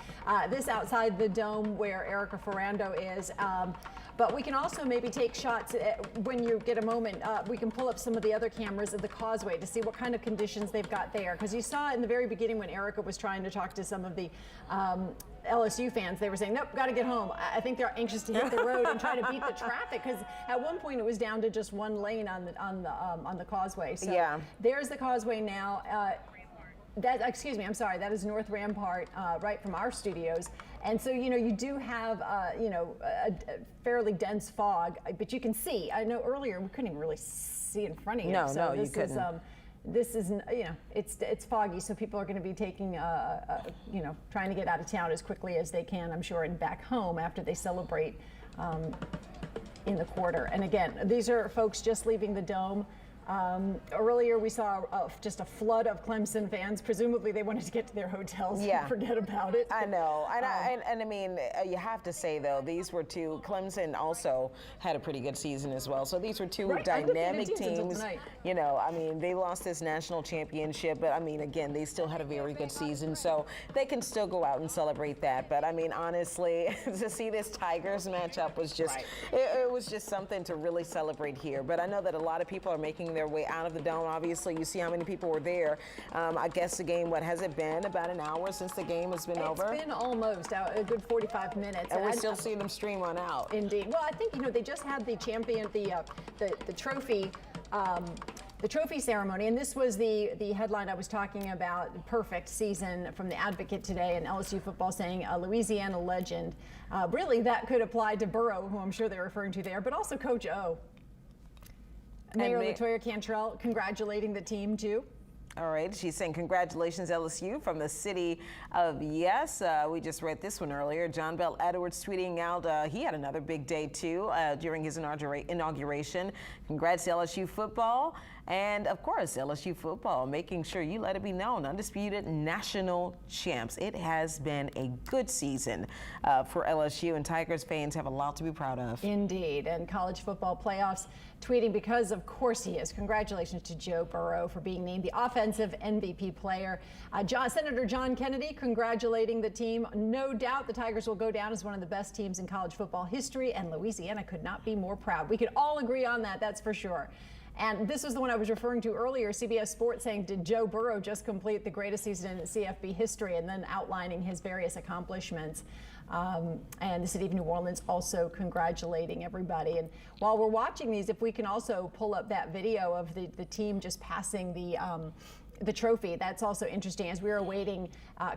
This outside the dome where Erica Ferrando is. But we can also maybe take shots when you get a moment. We can pull up some of the other cameras of the causeway to see what kind of conditions they've got there. Because you saw in the very beginning when Erica was trying to talk to some of the LSU fans, they were saying, nope, got to get home. I think they're anxious to hit the road and try to beat the traffic because at one point it was down to just one lane on the causeway. So there's the causeway now. Excuse me, I'm sorry, that is North Rampart, right from our studios. And so, you know, you do have, a fairly dense fog, but you can see. I know earlier we couldn't even really see in front of you. No, you couldn't. This is, it's foggy, so people are going to be taking, trying to get out of town as quickly as they can, I'm sure, and back home after they celebrate in the quarter. And again, these are folks just leaving the dome. Earlier we saw just a flood of Clemson fans. Presumably they wanted to get to their hotels and forget about it. I know. And I mean, you have to say, though, these were two. Clemson also had a pretty good season as well. So these were two dynamic teams. You know, I mean, they lost this national championship, but I mean, again, they still had a very good season. So they can still go out and celebrate that. But I mean, honestly, to see this Tigers matchup was just, it was just something to really celebrate here. But I know that a lot of people are making their way out of the dome. Obviously, you see how many people were there. I guess the game, what has it been? About an hour since the game has been over? It's been almost a good 45 minutes. And we're still seeing them stream on out. Indeed. Well, I think, they just had the champion, the trophy, the trophy ceremony, and this was the headline I was talking about, perfect season from the Advocate today, and LSU football saying a Louisiana legend. Really, that could apply to Burrow, who I'm sure they're referring to there, but also Coach O. Mayor Latoya Cantrell congratulating the team, too. All right. She's saying congratulations, LSU, from the city of yes. We just read this one earlier. John Bell Edwards tweeting out he had another big day, too, during his inauguration. Congrats, LSU football. And, of course, LSU football, making sure you let it be known, undisputed national champs. It has been a good season for LSU, and Tigers fans have a lot to be proud of. Indeed. And college football playoffs tweeting because, of course, he is. Congratulations to Joe Burrow for being named the offensive MVP player. Senator John Kennedy congratulating the team. No doubt the Tigers will go down as one of the best teams in college football history, and Louisiana could not be more proud. We could all agree on that, that's for sure. And this was the one I was referring to earlier, CBS Sports saying, did Joe Burrow just complete the greatest season in CFB history, and then outlining his various accomplishments. And the city of New Orleans also congratulating everybody. And while we're watching these, if we can also pull up that video of the team just passing the trophy, that's also interesting as we are awaiting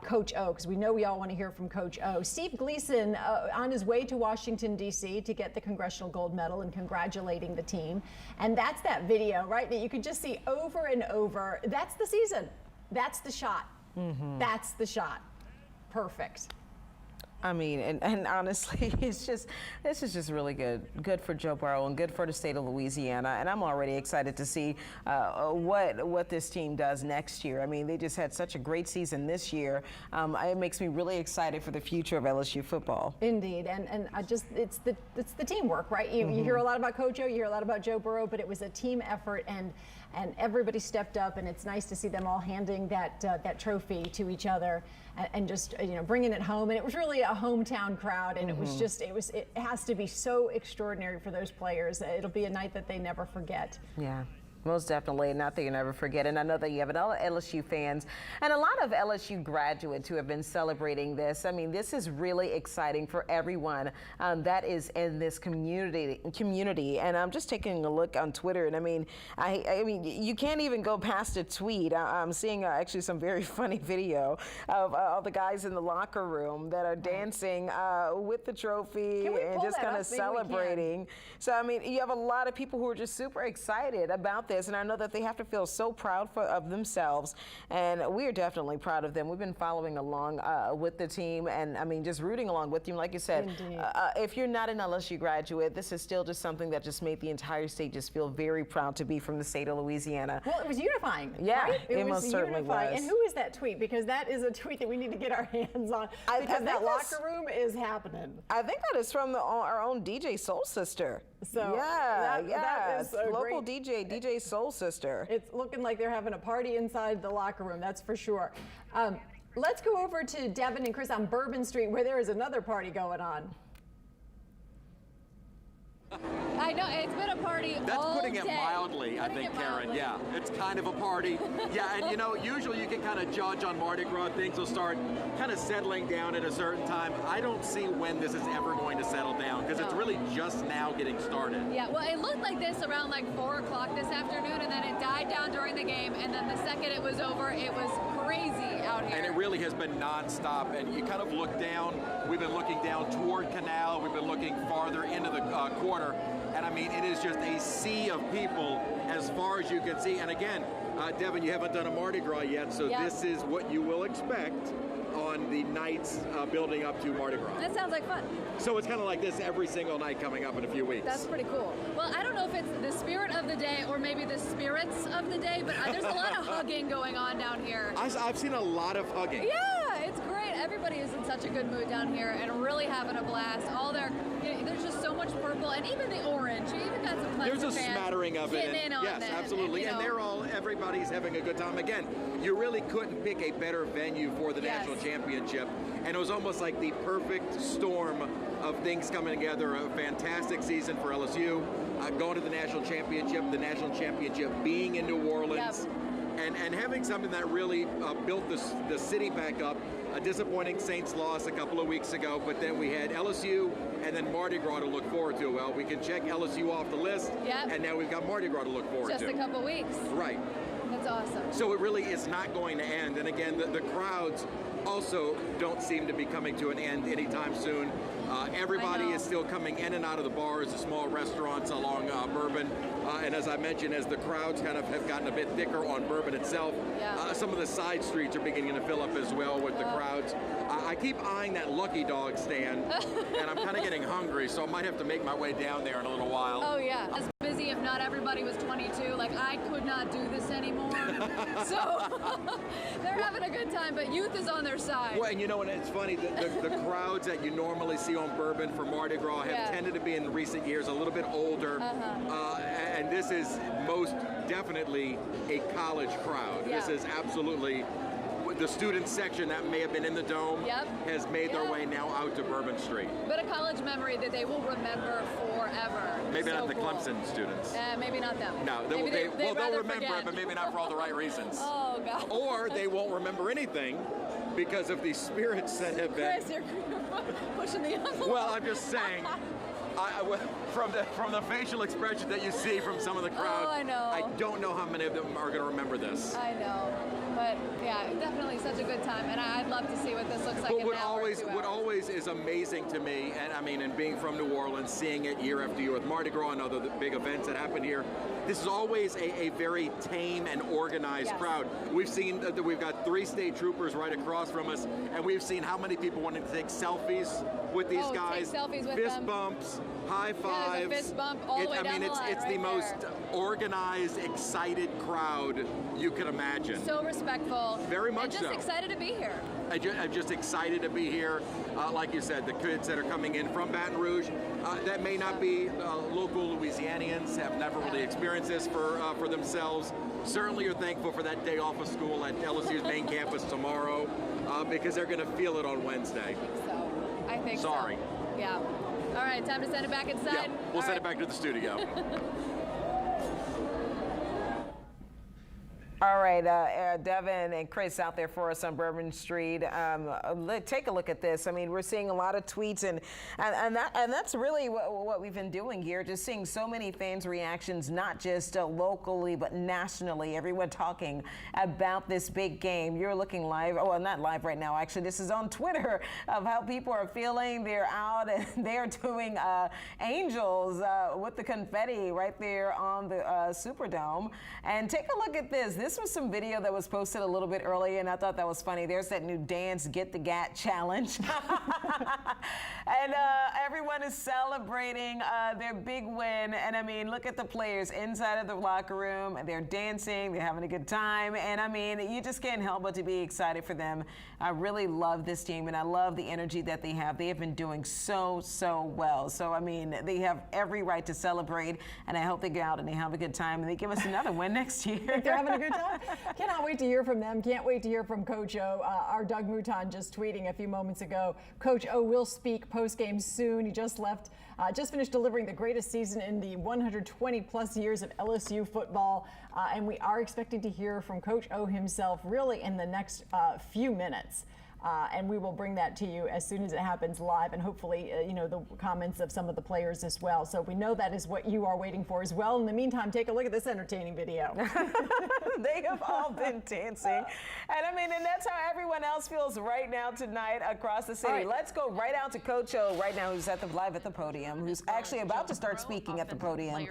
Coach O, because we know we all want to hear from Coach O. Steve Gleason on his way to Washington, D.C. to get the Congressional Gold Medal and congratulating the team. And that's that video, right, that you could just see over and over. That's the season. That's the shot. Mm-hmm. That's the shot. Perfect. I mean, and honestly, this is just really good for Joe Burrow and good for the state of Louisiana. And I'm already excited to see what this team does next year. I mean, they just had such a great season this year. It makes me really excited for the future of LSU football. Indeed, and it's the teamwork, right? You hear a lot about Coach O, you hear a lot about Joe Burrow, but it was a team effort, and everybody stepped up, and it's nice to see them all handing that trophy to each other and just bringing it home. And it was really a hometown crowd, and it has to be so extraordinary for those players. It'll be a night that they never forget. Yeah. Most definitely, not that you never forget. And I know that you have LSU fans and a lot of LSU graduates who have been celebrating this. I mean, this is really exciting for everyone that is in this community. And I'm just taking a look on Twitter, and I mean, you can't even go past a tweet. I'm seeing actually some very funny video of all the guys in the locker room that are dancing with the trophy and just kind of celebrating. So I mean, you have a lot of people who are just super excited about this. And I know that they have to feel so proud of themselves, and we are definitely proud of them. We've been following along with the team, and I mean, just rooting along with you. Like you said, if you're not an LSU graduate, this is still just something that just made the entire state just feel very proud to be from the state of Louisiana. Well, it was unifying. Yeah, right? it most certainly was. And who is that tweet? Because that is a tweet that we need to get our hands on, because that locker room is happening. I think that is from our own DJ Soul Sister. So that is a local great, DJ Soul Sister. It's looking like they're having a party inside the locker room, that's for sure. Let's go over to Devin and Chris on Bourbon Street, where there is another party going on. I know, it's been a party That's all putting it day. mildly, I think, Karen. Yeah, it's kind of a party. Yeah, and you know, usually you can kind of judge on Mardi Gras. Things will start kind of settling down at a certain time. I don't see when this is ever going to settle down, because it's really just now getting started. Yeah, well, it looked like this around like 4 o'clock this afternoon, and then it died down during the game, and then the second it was over, it was crazy out here. And it really has been nonstop, and you kind of look down. We've been looking down toward Canal. We've been looking farther into the quarter. And I mean, it is just a sea of people as far as you can see. And again, Devin, you haven't done a Mardi Gras yet, so this is what you will expect on the nights building up to Mardi Gras. That sounds like fun. So it's kind of like this every single night coming up in a few weeks. That's pretty cool. Well, I don't know if it's the spirit of the day or maybe the spirits of the day, but there's a lot of hugging going on down here. I've seen a lot of hugging. Yeah, it's great. Everybody is in such a good mood down here and really having a blast. There's just so much purple, and even the orange. You even got some Clemson There's a fans smattering of it. getting in on yes, this. absolutely. And they're everybody's having a good time. Again, you really couldn't pick a better venue for the national championship. And it was almost like the perfect storm of things coming together. A fantastic season for LSU, going to the national championship being in New Orleans. And having something that really built the city back up. A disappointing Saints loss a couple of weeks ago, but then we had LSU and then Mardi Gras to look forward to. Well, we can check LSU off the list, and now we've got Mardi Gras to look forward to. Just a couple weeks. Right. That's awesome. So it really is not going to end. And again, the crowds also don't seem to be coming to an end anytime soon. Everybody is still coming in and out of the bars, the small restaurants along Bourbon. And as I mentioned, as the crowds kind of have gotten a bit thicker on Bourbon itself, some of the side streets are beginning to fill up as well with the crowds. I keep eyeing that Lucky Dog stand, and I'm kind of getting hungry, so I might have to make my way down there in a little while. Oh, yeah. As busy, if not everybody was 22. Like, I could not do this anymore. So they're having a good time, but youth is on their side. Well, and you know, and it's funny, the crowds that you normally see on Bourbon for Mardi Gras have tended to be in recent years a little bit older, and this is most definitely a college crowd. This is absolutely the student section that may have been in the Dome has made their way now out to Bourbon Street. But a college memory that they will remember forever. Maybe not the Clemson students. Maybe not them. No, they'll remember it, but maybe not for all the right reasons. Oh, God. Or they won't remember anything because of the spirits that have been. Chris, you're pushing the envelope. Well, I'm just saying. From the facial expression that you see from some of the crowd, I know. I don't know how many of them are going to remember this. I know, but yeah, definitely such a good time, and I'd love to see what this looks like. But what always is amazing to me, and I mean, and being from New Orleans, seeing it year after year with Mardi Gras and other big events that happen here, this is always a very tame and organized crowd. We've seen that we've got 3 state troopers right across from us, and we've seen how many people wanting to take selfies with these guys, take selfies with fist them. Bumps, high fives. Yeah, fist bump all the way down the line. It's the most organized, excited crowd you can imagine. So respectful. Very much so. And just excited to be here. I'm just excited to be here. Like you said, the kids that are coming in from Baton Rouge, that may not be local Louisianians, have never really experienced this for themselves. Certainly are thankful for that day off of school at LSU's main campus tomorrow, because they're going to feel it on Wednesday. I think so. Sorry. Yeah. All right, time to send it back inside. Yeah, we'll send it back to the studio. All right, Devin and Chris out there for us on Bourbon Street. Take a look at this. I mean, we're seeing a lot of tweets, and that's really what we've been doing here. Just seeing so many fans' reactions, not just locally but nationally. Everyone talking about this big game. You're looking live. Oh, well, not live right now. Actually, this is on Twitter of how people are feeling. They're out and they're doing angels with the confetti right there on the Superdome. And take a look at this. This was some video that was posted a little bit earlier, and I thought that was funny. There's that new dance, Get the Gat challenge. And everyone is celebrating their big win. And I mean, look at the players inside of the locker room. They're dancing, they're having a good time. And I mean, you just can't help but to be excited for them. I really love this team, and I love the energy that they have. They have been doing so well. So, I mean, they have every right to celebrate, and I hope they go out and they have a good time, and they give us another win next year. They're having a good time. Cannot wait to hear from them. Can't wait to hear from Coach O. Our Doug Mouton just tweeting a few moments ago. Coach O will speak post-game soon. He just finished delivering the greatest season in the 120-plus years of LSU football, and we are expecting to hear from Coach O himself really in the next few minutes. And we will bring that to you as soon as it happens live, and hopefully, the comments of some of the players as well. So we know that is what you are waiting for as well. In the meantime, take a look at this entertaining video. They have all been dancing. And I mean, and that's how everyone else feels right now tonight across the city. Right. Let's go right out to Coach O right now, who's live at the podium, who's actually about to start speaking at the podium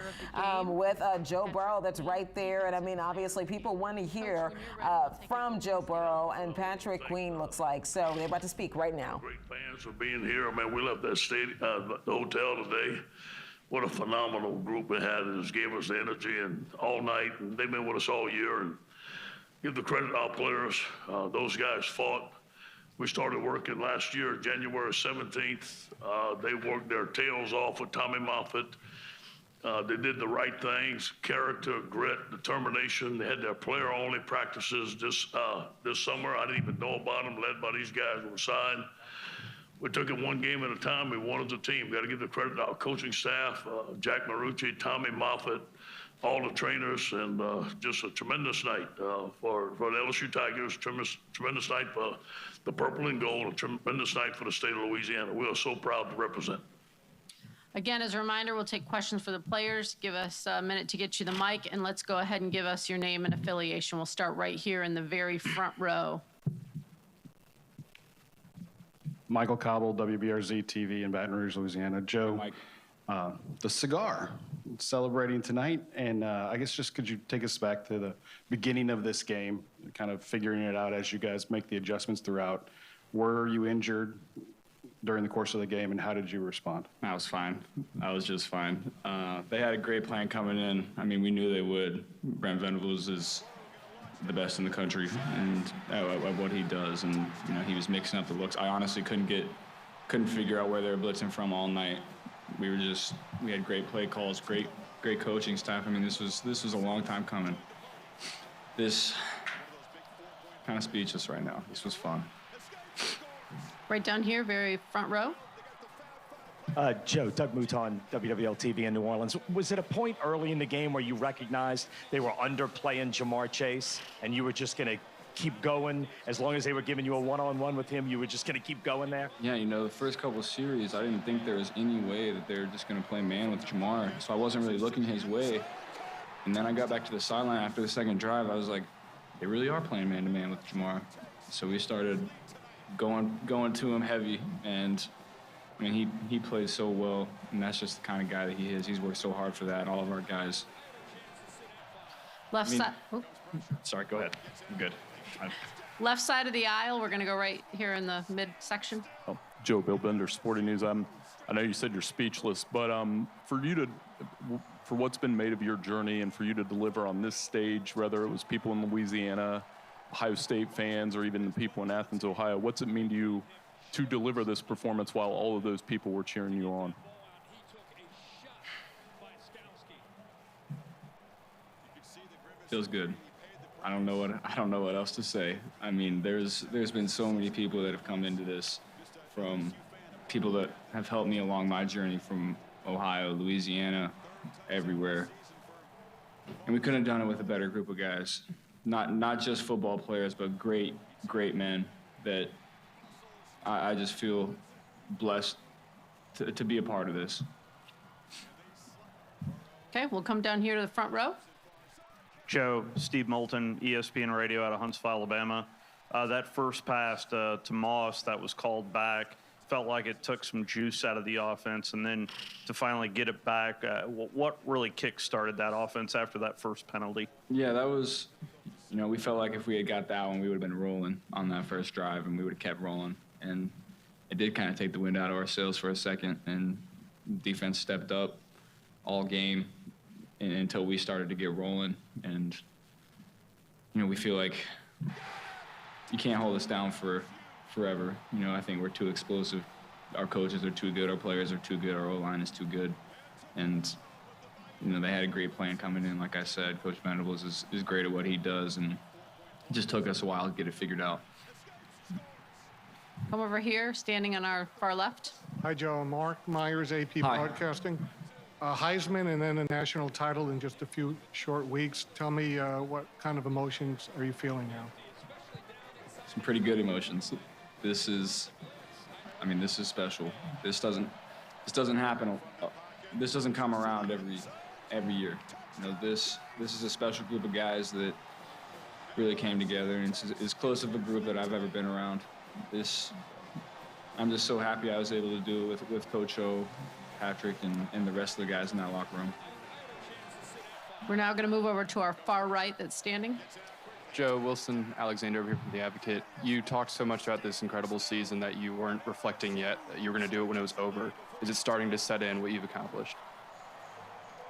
with Joe Burrow that's right there. And I mean, obviously, people want to hear from Joe Burrow, and Patrick Queen looks like. So they're about to speak right now. Great fans for being here. I mean, we left that stadium, the hotel today. What a phenomenal group we had. It just gave us the energy and all night, and they've been with us all year. And give the credit to our players. Those guys fought. We started working last year, January 17th. They worked their tails off with Tommy Moffitt. They did the right things, character, grit, determination. They had their player-only practices this summer. I didn't even know about them, led by these guys who were signed. We took it one game at a time. We won as a team. Got to give the credit to our coaching staff, Jack Marucci, Tommy Moffitt, all the trainers, and just a tremendous night for the LSU Tigers, tremendous night for the purple and gold, a tremendous night for the state of Louisiana. We are so proud to represent. Again, as a reminder, we'll take questions for the players. Give us a minute to get you the mic, and let's go ahead and give us your name and affiliation. We'll start right here in the very front row. Michael Cobble, WBRZ TV in Baton Rouge, Louisiana. Joe, the cigar, celebrating tonight, and I guess just could you take us back to the beginning of this game, kind of figuring it out as you guys make the adjustments throughout. Were you injured during the course of the game, and how did you respond? I was fine. I was just fine. They had a great plan coming in. I mean, we knew they would. Brent Venables is the best in the country and at what he does, and he was mixing up the looks. I honestly couldn't figure out where they were blitzing from all night. We had great play calls, great coaching staff. I mean, this was a long time coming. This kind of speechless right now. This was fun. Right down here, very front row. Joe, Doug Mouton, WWL TV in New Orleans. Was it a point early in the game where you recognized they were underplaying Jamar Chase and you were just going to keep going? As long as they were giving you a one-on-one with him, you were just going to keep going there? Yeah, the first couple of series, I didn't think there was any way that they were just going to play man with Jamar. So I wasn't really looking his way. And then I got back to the sideline after the second drive. I was like, they really are playing man-to-man with Jamar. So we started going to him heavy, and I mean, he plays so well, and that's just the kind of guy that he is. He's worked so hard for that, all of our guys. Left side. Sorry, go ahead. I'm good. Left side of the aisle. We're going to go right here in the midsection. Oh, Joe, Bill Bender, Sporting News. I know you said you're speechless, but for what's been made of your journey and for you to deliver on this stage, whether it was people in Louisiana, Ohio State fans, or even the people in Athens, Ohio, what's it mean to you to deliver this performance while all of those people were cheering you on? Feels good. I don't know what else to say. I mean, there's been so many people that have come into this, from people that have helped me along my journey from Ohio, Louisiana, everywhere. And we couldn't have done it with a better group of guys. not just football players, but great men that I just feel blessed to be a part of this. Okay, we'll come down here to the front row. Joe, Steve Moulton, ESPN Radio out of Huntsville, Alabama. That first pass to Moss that was called back felt like it took some juice out of the offense, and then to finally get it back, what really kick-started that offense after that first penalty? Yeah, that was, we felt like if we had got that one, we would have been rolling on that first drive, and we would have kept rolling. And it did kind of take the wind out of our sails for a second, and defense stepped up all game until we started to get rolling. And, we feel like you can't hold us down forever. I think we're too explosive. Our coaches are too good. Our players are too good. Our O-line is too good. And, they had a great plan coming in. Like I said, Coach Venables is great at what he does, and it just took us a while to get it figured out. Come over here, standing on our far left. Hi, Joe. Mark Myers, AP Hi. Broadcasting. Heisman and then a national title in just a few short weeks. Tell me what kind of emotions are you feeling now? Some pretty good emotions. This is special. This doesn't happen. This doesn't come around every year. This is a special group of guys that really came together, and it's as close of a group that I've ever been around. I'm just so happy I was able to do it with Coach O, Patrick, and the rest of the guys in that locker room. We're now going to move over to our far right that's standing. Joe, Wilson Alexander over here from The Advocate. You talked so much about this incredible season that you weren't reflecting yet, that you were going to do it when it was over. Is it starting to set in what you've accomplished?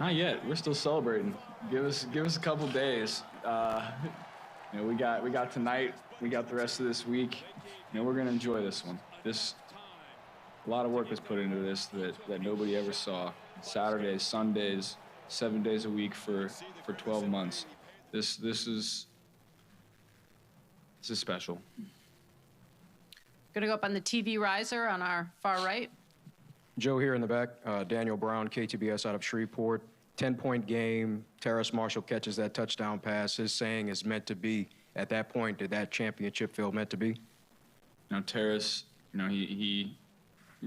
Not yet. We're still celebrating. Give us a couple days. We got tonight. We got the rest of this week. We're going to enjoy this one. A lot of work was put into this that nobody ever saw. Saturdays, Sundays, 7 days a week for 12 months. This is special. Going to go up on the TV riser on our far right. Joe here in the back. Daniel Brown, KTBS out of Shreveport. 10-point game. Terrace Marshall catches that touchdown pass. His saying is meant to be. At that point, did that championship feel meant to be? Terrace, he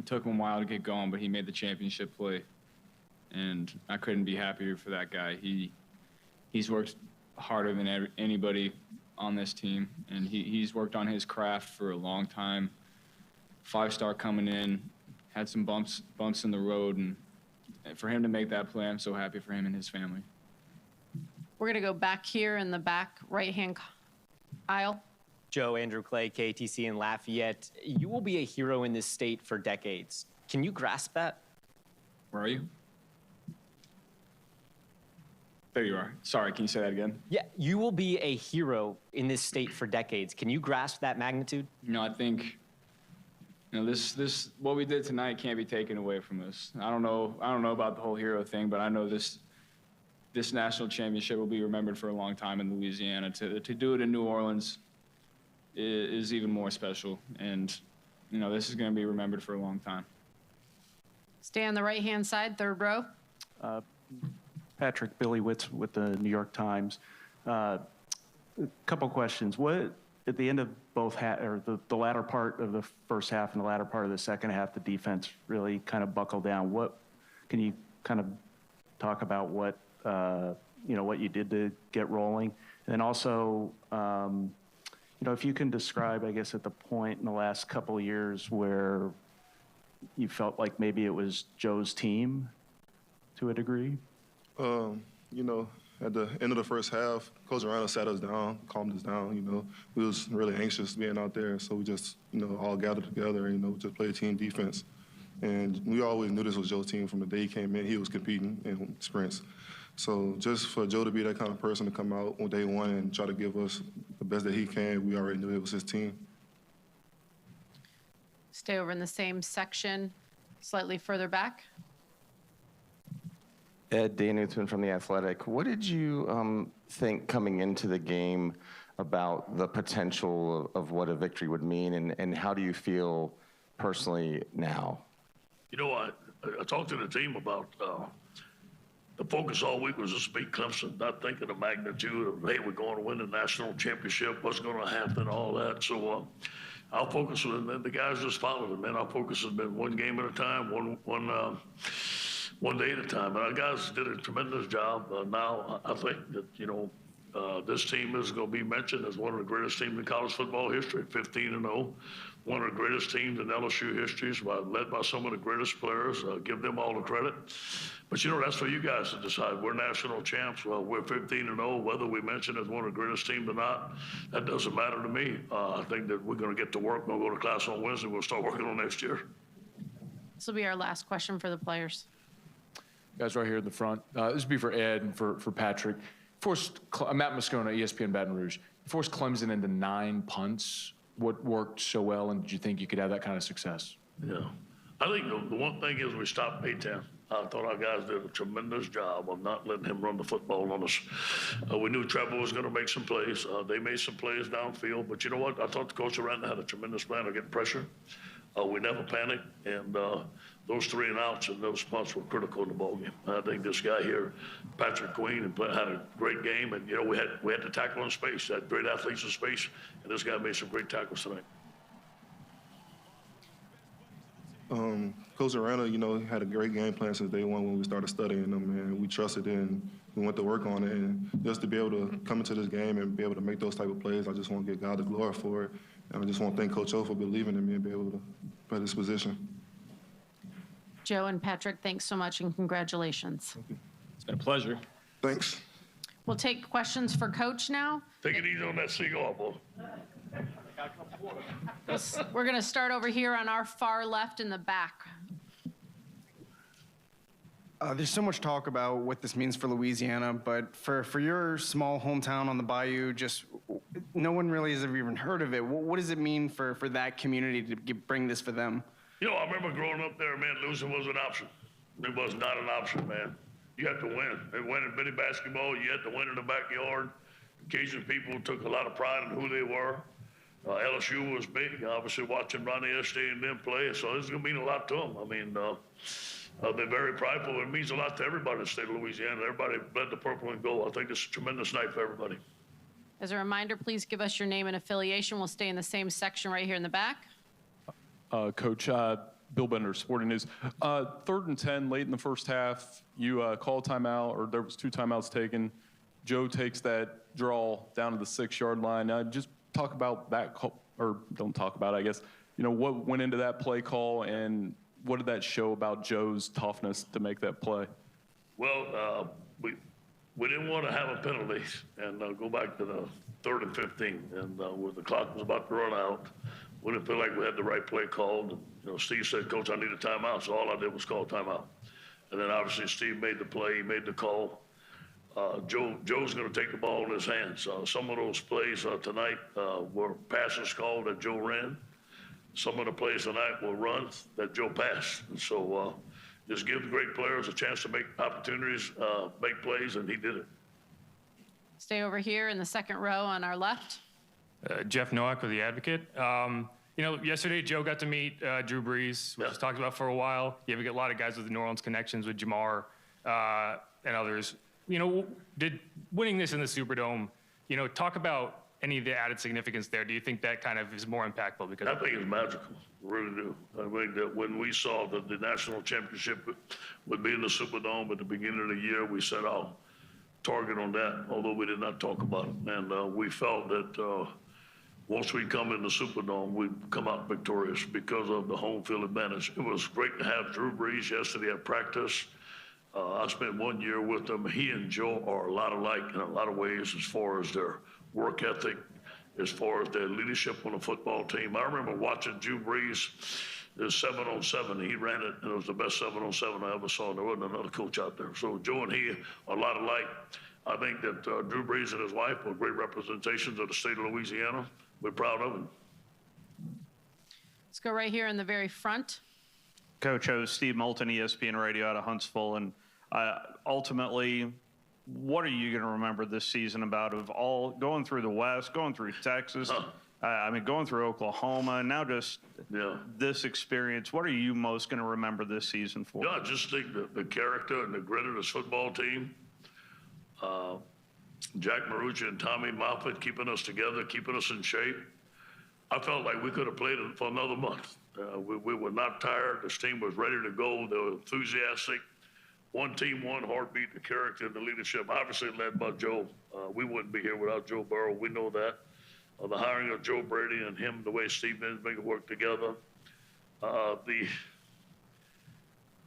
took him a while to get going, but he made the championship play. And I couldn't be happier for that guy. He's worked harder than anybody on this team, and he's worked on his craft for a long time. 5-star coming in, had some bumps in the road, and for him to make that play, I'm so happy for him and his family. We're going to go back here in the back right-hand aisle. Joe, Andrew Clay, KTC in Lafayette. You will be a hero in this state for decades. Can you grasp that? Where are you? There you are. Sorry, can you say that again? Yeah, you will be a hero in this state for decades. Can you grasp that magnitude? I think this what we did tonight can't be taken away from us. I don't know about the whole hero thing, but I know this national championship will be remembered for a long time in Louisiana. To do it in New Orleans is even more special, and this is going to be remembered for a long time. Stay on the right-hand side, third row. Patrick, Billy Witz with the New York Times. A couple questions. What, at the end of both the latter part of the first half and the latter part of the second half, the defense really kind of buckled down. What can you kind of talk about what what you did to get rolling, and then also if you can describe, I guess, at the point in the last couple of years where you felt like maybe it was Joe's team to a degree. At the end of the first half, Coach Arana sat us down, calmed us down. We was really anxious being out there, so we just, all gathered together, just played team defense. And we always knew this was Joe's team from the day he came in. He was competing in sprints. So just for Joe to be that kind of person to come out on day one and try to give us the best that he can, we already knew it was his team. Stay over in the same section, slightly further back. Ed Danuthman from The Athletic. What did you think coming into the game about the potential of what a victory would mean, and how do you feel personally now? I talked to the team about the focus all week was just beat Clemson, not thinking the magnitude of, hey, we're going to win the national championship, what's going to happen, all that. So our focus was, and the guys just followed it, man. Our focus has been one game at a time, one day at a time. And our guys did a tremendous job. Now, I think that, this team is going to be mentioned as one of the greatest teams in college football history, 15-0. One of the greatest teams in LSU history, led by some of the greatest players. Give them all the credit. But, that's for you guys to decide. We're national champs. Well, we're 15-0. Whether we mention as one of the greatest teams or not, that doesn't matter to me. I think that we're going to get to work. We'll go to class on Wednesday. We'll start working on next year. This will be our last question for the players. Guys right here in the front. This would be for Ed and for Patrick. Matt Moscona, ESPN Baton Rouge. You forced Clemson into 9 punts. What worked so well, and did you think you could have that kind of success? Yeah. I think the one thing is we stopped Payton. I thought our guys did a tremendous job of not letting him run the football on us. We knew Trevor was going to make some plays. They made some plays downfield. But you know what? I thought the coach around had a tremendous plan of getting pressure. We never panicked. And those 3 and outs and those punts were critical in the ballgame. I think this guy here, Patrick Queen, had a great game. And, we had to tackle in space. Had great athletes in space. And this guy made some great tackles tonight. Coach Arana, had a great game plan since day one when we started studying them, and we trusted it and we went to work on it. And just to be able to come into this game and be able to make those type of plays, I just want to give God the glory for it. And I just want to thank Coach O for believing in me and be able to play this position. Joe and Patrick, thanks so much and congratulations. Thank you. It's been a pleasure. Thanks. We'll take questions for Coach now. Take it easy on that cigar, boy. We're going to start over here on our far left in the back. There's so much talk about what this means for Louisiana, but for your small hometown on the Bayou, just no one really has ever even heard of it. What does it mean for that community to bring this for them? I remember growing up there, man, losing was an option. It was not an option, man. You have to win. And win in mini basketball, you had to win in the backyard. Cajun people took a lot of pride in who they were. LSU was big, obviously watching Ronnie Estee and them play, so this is going to mean a lot to them. I mean, they're very prideful. It means a lot to everybody in the state of Louisiana. Everybody bled the purple and gold. I think it's a tremendous night for everybody. As a reminder, please give us your name and affiliation. We'll stay in the same section right here in the back. Coach, Bill Bender, Sporting News. 3rd and 10, late in the first half, you call timeout, or there was 2 timeouts taken. Joe takes that draw down to the 6-yard line. Just talk about that call, or don't talk about it, I guess. What went into that play call, and what did that show about Joe's toughness to make that play? Well, we didn't want to have a penalty and go back to the 3rd and 15, and when the clock was about to run out, we didn't feel like we had the right play called. Steve said, "Coach, I need a timeout," so all I did was call timeout. And then obviously Steve made the play, he made the call. Joe's going to take the ball in his hands. Some of those plays tonight were passes called that Joe ran. Some of the plays tonight were runs that Joe passed. And so just give the great players a chance to make opportunities, make plays, and he did it. Stay over here in the second row on our left. Jeff Nowak with The Advocate. Yesterday Joe got to meet Drew Brees, which was talked about for a while. You have a lot of guys with the New Orleans connections with Jamar and others. Did winning this in the Superdome, talk about any of the added significance there? Do you think that kind of is more impactful? Because I think it's magical. I really do. I think that when we saw that the national championship would be in the Superdome at the beginning of the year, we set our target on that, although we did not talk about it. And we felt that once we come in the Superdome, we'd come out victorious because of the home field advantage. It was great to have Drew Brees yesterday at practice. I spent 1 year with them. He and Joe are a lot alike in a lot of ways as far as their work ethic, as far as their leadership on the football team. I remember watching Drew Brees, his 7-on-7. He ran it, and it was the best 7-on-7 I ever saw. There wasn't another coach out there. So Joe and he are a lot alike. I think that Drew Brees and his wife were great representations of the state of Louisiana. We're proud of them. Let's go right here in the very front. Coach O, Steve Moulton, ESPN Radio out of Huntsville. And ultimately, what are you going to remember this season about of all going through the West, going through Texas, I mean, going through Oklahoma and now just this experience, what are you most going to remember this season for? Yeah, I just think the character and the grit of this football team. Jack Marucci and Tommy Moffitt keeping us together, keeping us in shape. I felt like we could have played it for another month. We were not tired. This team was ready to go. They were enthusiastic. One team, one heartbeat, the character and the leadership, obviously led by Joe. We wouldn't be here without Joe Burrow. We know that. The hiring of Joe Brady and him, the way Steve Benz make it work together.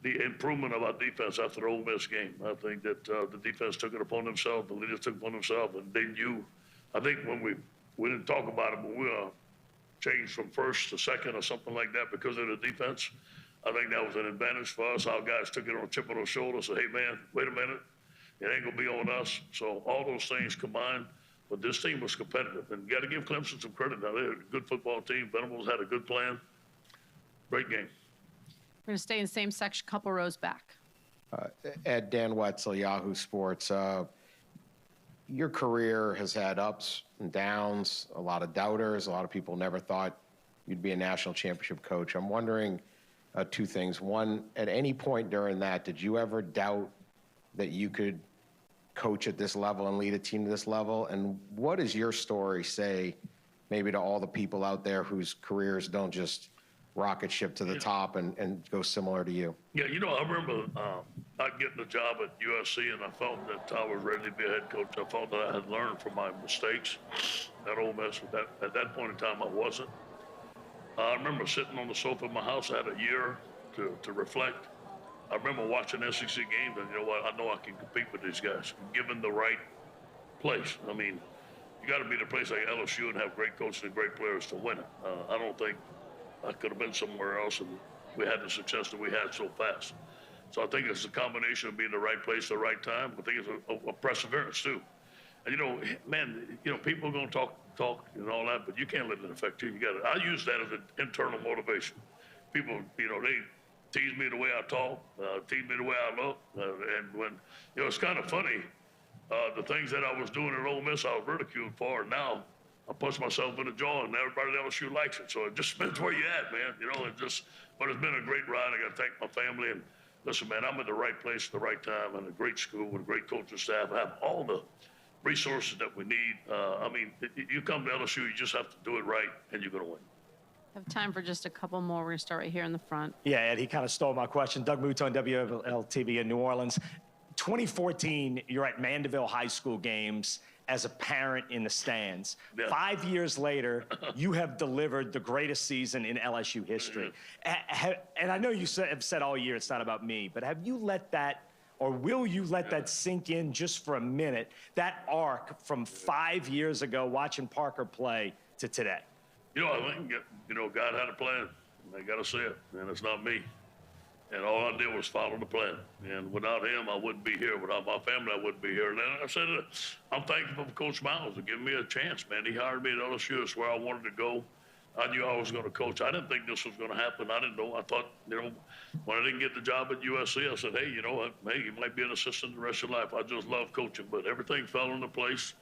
The improvement of our defense after the Ole Miss game. I think that the defense took it upon themselves, the leaders took it upon themselves, and they knew. I think when we didn't talk about it, but we changed from first to second or something like that because of the defense. I think that was an advantage for us. Our guys took it on a chip on their shoulder, said, hey man, wait a minute, it ain't gonna be on us. So all those things combined, but this team was competitive. And you gotta give Clemson some credit now. They're a good football team. Venables had a good plan. Great game. We're going to stay in the same section, couple rows back. Ed, Dan Wetzel, Yahoo Sports. Your career has had ups and downs, a lot of doubters. A lot of people never thought you'd be a national championship coach. I'm wondering two things. One, at any point during that, did you ever doubt that you could coach at this level and lead a team to this level? And what does your story say maybe to all the people out there whose careers don't just rocket ship to the top and go similar to you? Yeah, you know, I remember not getting a job at USC, and I felt that I was ready to be a head coach. I felt that I had learned from my mistakes at Ole Miss. At that point in time, I wasn't. I remember sitting on the sofa in my house. I had a year to reflect. I remember watching SEC games, and you know what? I know I can compete with these guys, given the right place. I mean, you got to be in a place like LSU and have great coaches and great players to win it. I don't think I could have been somewhere else, and we had the success that we had so fast. So I think it's a combination of being in the right place at the right time. I think it's a perseverance too. And you know, man, you know, people are going to talk and all that, but you can't let it affect you. You got to. I use that as an internal motivation. People, you know, they tease me the way I talk, tease me the way I look, and when, you know, it's kind of funny. The things that I was doing at Ole Miss, I was ridiculed for, and now I punch myself in the jaw, and everybody at LSU likes it. So it just depends where you at, man. You know, but it's been a great ride. I got to thank my family. And listen, man, I'm in the right place at the right time, and a great school with a great coaching staff. I have all the resources that we need. I mean, you come to LSU, you just have to do it right, and you're going to win. Have time for just a couple more. We're going to start right here in the front. Yeah, Ed, he kind of stole my question. Doug Mouton, WLTV in New Orleans. 2014, you're at Mandeville High School games as a parent in the stands. Yeah. 5 years later, you have delivered the greatest season in LSU history. And I know you have said all year it's not about me, but have you let that, or will you let that sink in just for a minute, that arc from 5 years ago watching Parker play to today? You know, I think, you know, God had a plan, and I got to say it, and it's not me. And all I did was follow the plan. And without him, I wouldn't be here. Without my family, I wouldn't be here. And then I said, I'm thankful for Coach Miles for giving me a chance, man. He hired me at LSU. It's where I wanted to go. I knew I was going to coach. I didn't think this was going to happen. I didn't know. I thought, you know, when I didn't get the job at USC, I said, hey, you know, hey, you might be an assistant the rest of your life. I just love coaching. But everything fell into place.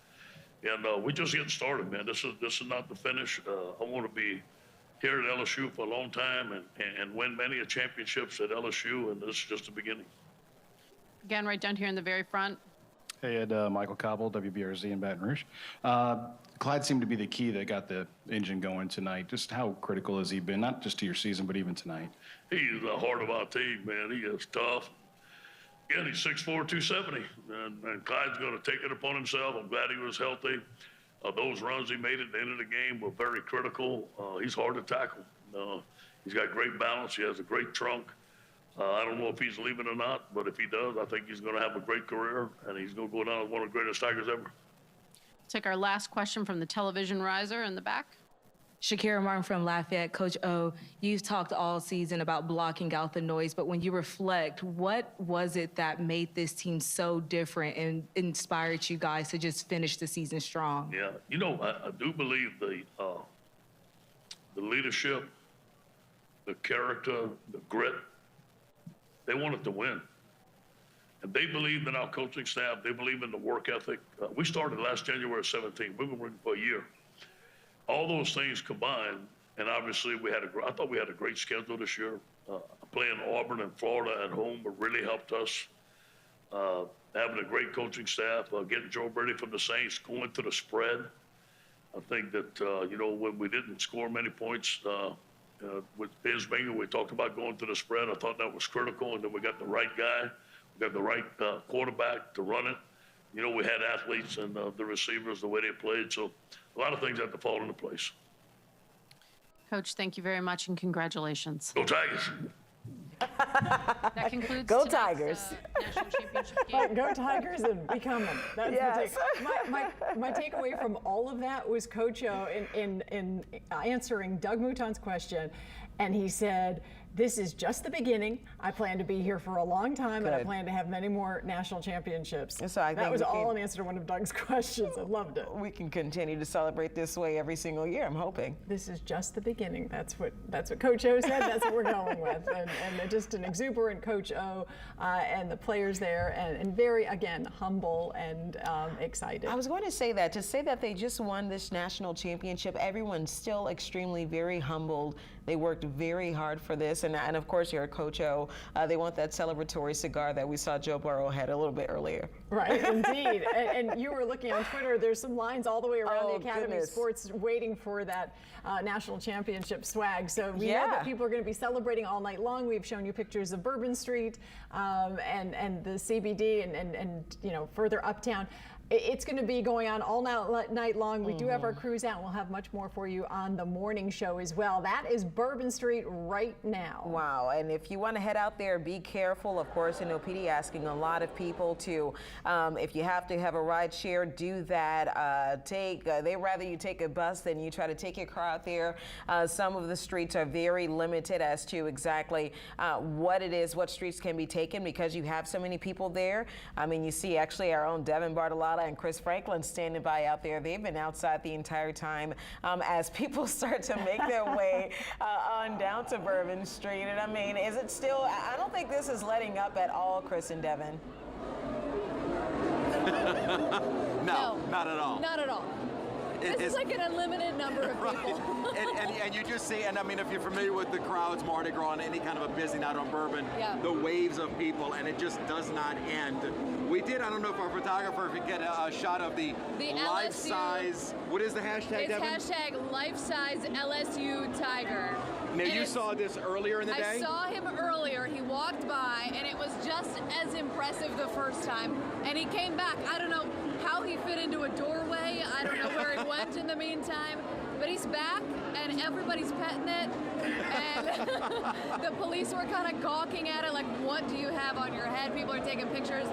And we just getting started, man. This is not the finish. I want to be here at LSU for a long time and win many championships at LSU, and this is just the beginning. Again, right down here in the very front. Hey, Ed, Michael Cobble, WBRZ in Baton Rouge. Clyde seemed to be the key that got the engine going tonight. Just how critical has he been, not just to your season, but even tonight? He's the heart of our team, man. He is tough. Again, he's 6'4", 270, and Clyde's going to take it upon himself. I'm glad he was healthy. Those runs he made at the end of the game were very critical. He's hard to tackle. He's got great balance. He has a great trunk. I don't know if he's leaving or not, but if he does, I think he's going to have a great career, and he's going to go down as one of the greatest Tigers ever. Take our last question from the television riser in the back. Shakira Martin from Lafayette. Coach O, you've talked all season about blocking out the noise, but when you reflect, what was it that made this team so different and inspired you guys to just finish the season strong? Yeah, you know, I do believe the leadership, the character, the grit, they wanted to win. And they believed in our coaching staff. They believe in the work ethic. We started last January 17th. We've been working for a year. all those things combined, and obviously I thought we had a great schedule this year. Playing Auburn and Florida at home really helped us. Having a great coaching staff, getting Joe Brady from the Saints, going to the spread. I think that, when we didn't score many points with Bisbinger, we talked about going to the spread. I thought that was critical, and then we got the right guy. We got the right quarterback to run it. We had athletes and the receivers, the way they played. So a lot of things had to fall into place. Coach, thank you very much and congratulations. Go Tigers. That concludes Go tonight's, Tigers. National Championship game. Go Tigers and become them. That's Yes. the take. My takeaway from all of that was Coach O in answering Doug Mouton's question, and he said, "This is just the beginning. I plan to be here for a long time, and I Good. plan to have many more national championships." So I that think was we all can- in answer to one of Doug's questions. I loved it. We can continue to celebrate this way every single year, I'm hoping. This is just the beginning. That's what Coach O said. That's what we're going with. And just an exuberant Coach O and the players there, and very, again, humble and excited. I was going to say that. To say that they just won this national championship, everyone's still extremely, very humbled. They worked very hard for this. And of course, you're Coach O. They want that celebratory cigar that we saw Joe Burrow had a little bit earlier. Right, indeed. and you were looking on Twitter, there's some lines all the way around the Academy goodness. of Sports waiting for that national championship swag. So we know Yeah. that people are going to be celebrating all night long. We've shown you pictures of Bourbon Street and the CBD and further uptown. It's going to be going on all night long. We do have our crews out, and we'll have much more for you on the morning show as well. That is Bourbon Street right now. Wow, and if you want to head out there, be careful. Of course, PD asking a lot of people to, if you have to have a ride share, do that. They rather you take a bus than you try to take your car out there. Some of the streets are very limited as to exactly what it is, what streets can be taken because you have so many people there. I mean, you see actually our own Devin Bartolotta and Chris Franklin standing by out there. They've been outside the entire time as people start to make their way on down to Bourbon Street. And I mean, is it still, I don't think this is letting up at all, Chris and Devin. No, not at all. Not at all. This is like an unlimited number of people. and you just see, and I mean, if you're familiar with the crowds, Mardi Gras, and any kind of a busy night on Bourbon, the waves of people, and it just does not end. We did, I don't know if our photographer could get a shot of the life-size, what is the hashtag, It's Devin? hashtag life-size LSU Tiger. Now, And you saw this earlier in the day? I saw him earlier. He walked by, and it was just as impressive the first time. And he came back. I don't know how he fit into a doorway. I don't know where he went in the meantime. But he's back, and everybody's petting it. And the police were kind of gawking at it, like, what do you have on your head? People are taking pictures.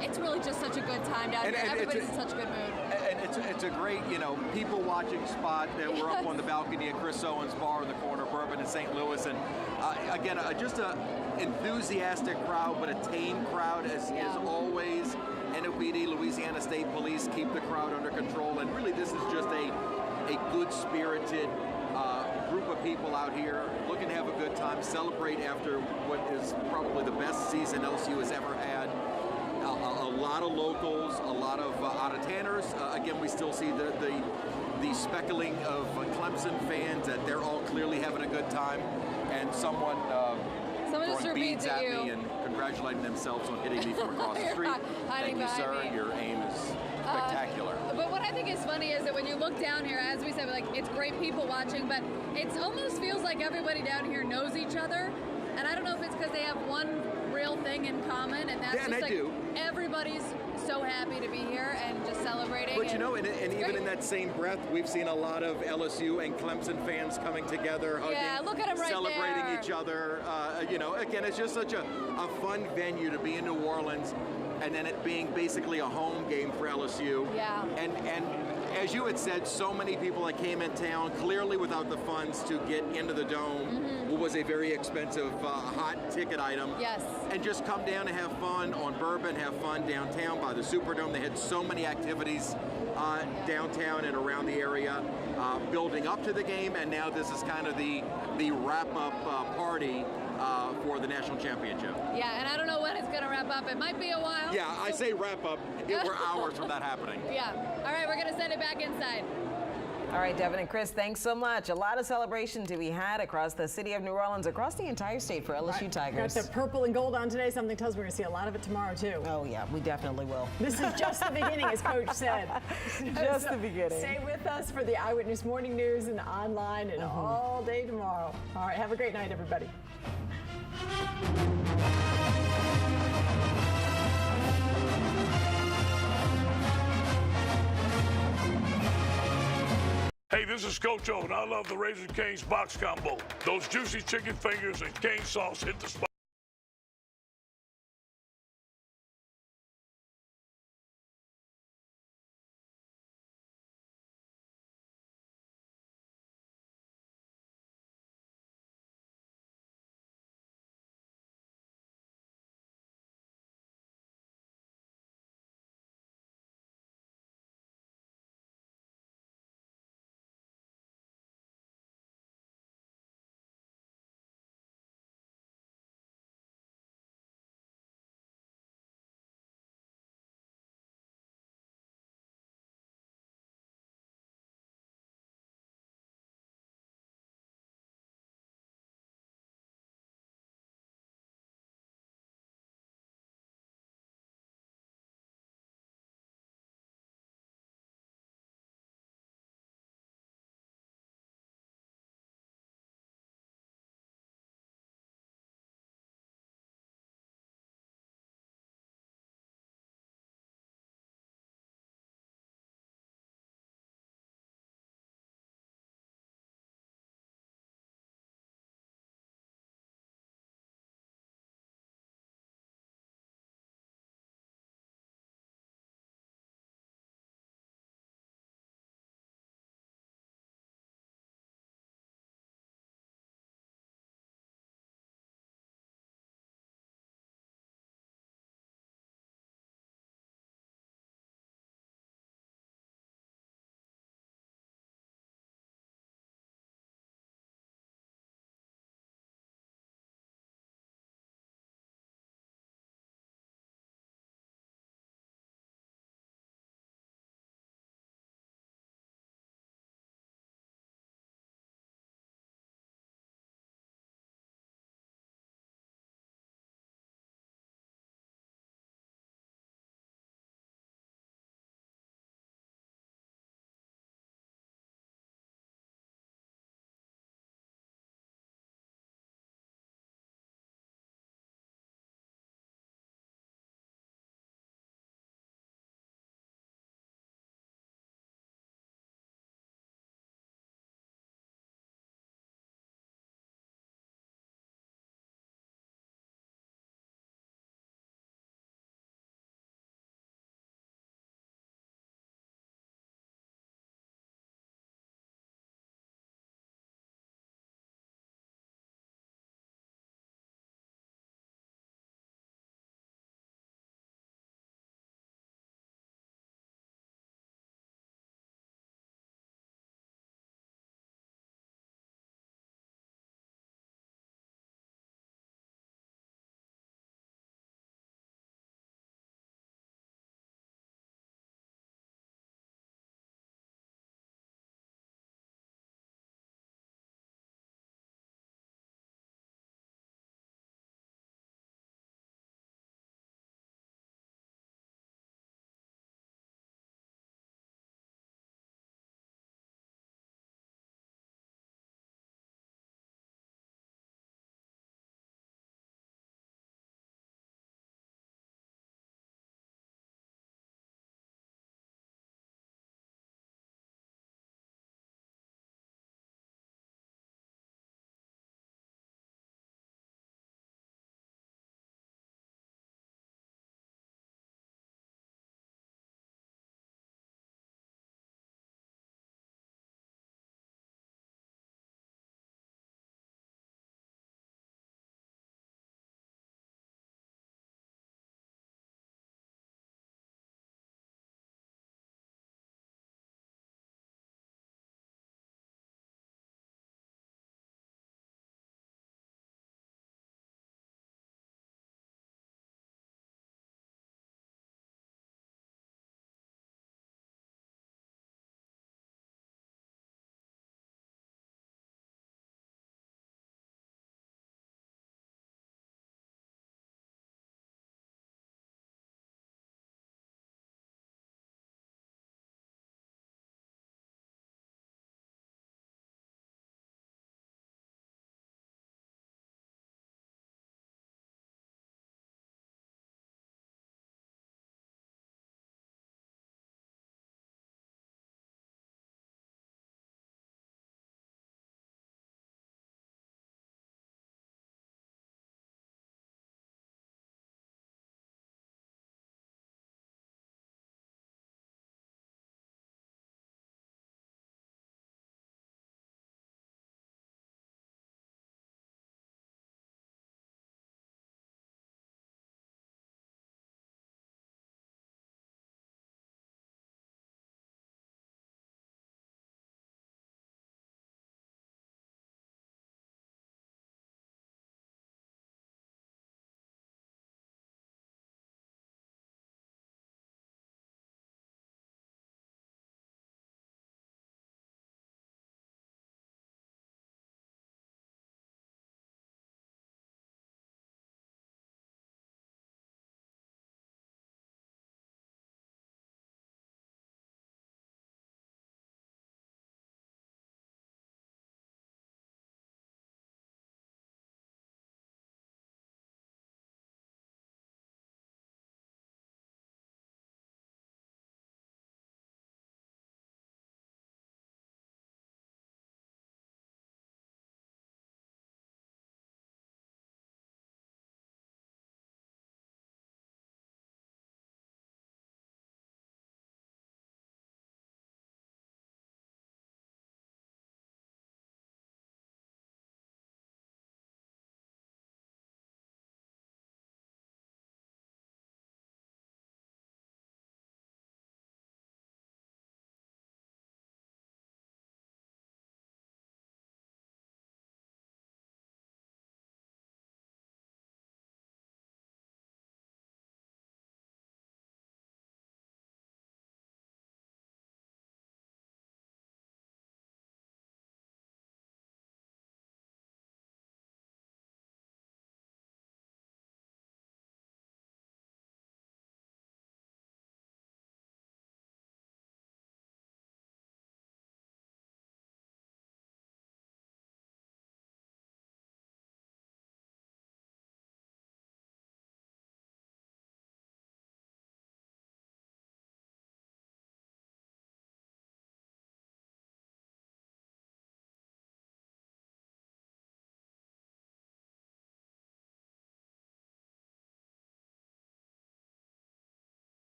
It's really just such a good time down here. Everybody's in such a good mood. And it's a great, people watching spot that we're up on the balcony at Chris Owen's bar in the corner of Bourbon in St. Louis. And again, just an enthusiastic crowd, but a tame crowd as always. NOPD, Louisiana State Police keep the crowd under control. And really, this is just a good-spirited group of people out here looking to have a good time, celebrate after what is probably the best season LSU has ever had. A lot of locals, a lot of out-of-towners. Again, we still see the speckling of Clemson fans that they're all clearly having a good time. And someone just throwing beads repeats at you. me and congratulating themselves on hitting me from across the You're street. hiding Thank you, sir. behind me. Your aim is spectacular. But what I think is funny is that when you look down here, as we said, like it's great people watching, but it almost feels like everybody down here knows each other. And I don't know if it's because they have one real thing in common, and that's Yeah, and just I like do. everybody's so happy to be here and just celebrating. But and it's even great. in that same breath, we've seen a lot of LSU and Clemson fans coming together, hugging, Yeah, look at 'em right celebrating there. each other. Again, it's just such a fun venue to be in New Orleans, and then it being basically a home game for LSU. Yeah. And as you had said, so many people that came in town, clearly without the funds to get into the Dome, what was a very expensive hot ticket item. Yes. And just come down and have fun on Bourbon, have fun downtown by the Superdome. They had so many activities downtown and around the area building up to the game, and now this is kind of the wrap-up party for the national championship. Yeah, and I don't know when it's going to wrap up. It might be a while. Yeah, I say wrap up. We're hours from that happening. Yeah. All right, we're going to send it back inside. All right, Devin and Chris, thanks so much. A lot of celebration to be had across the city of New Orleans, across the entire state for LSU Tigers. Got the purple and gold on today. Something tells me we're going to see a lot of it tomorrow, too. Oh, yeah, we definitely will. This is just the beginning, as Coach said. Just the beginning. Stay with us for the Eyewitness Morning News and online and all day tomorrow. All right, have a great night, everybody. Hey, this is Coach O, and I love the Raising Cane's box combo. Those juicy chicken fingers and cane sauce hit the spot.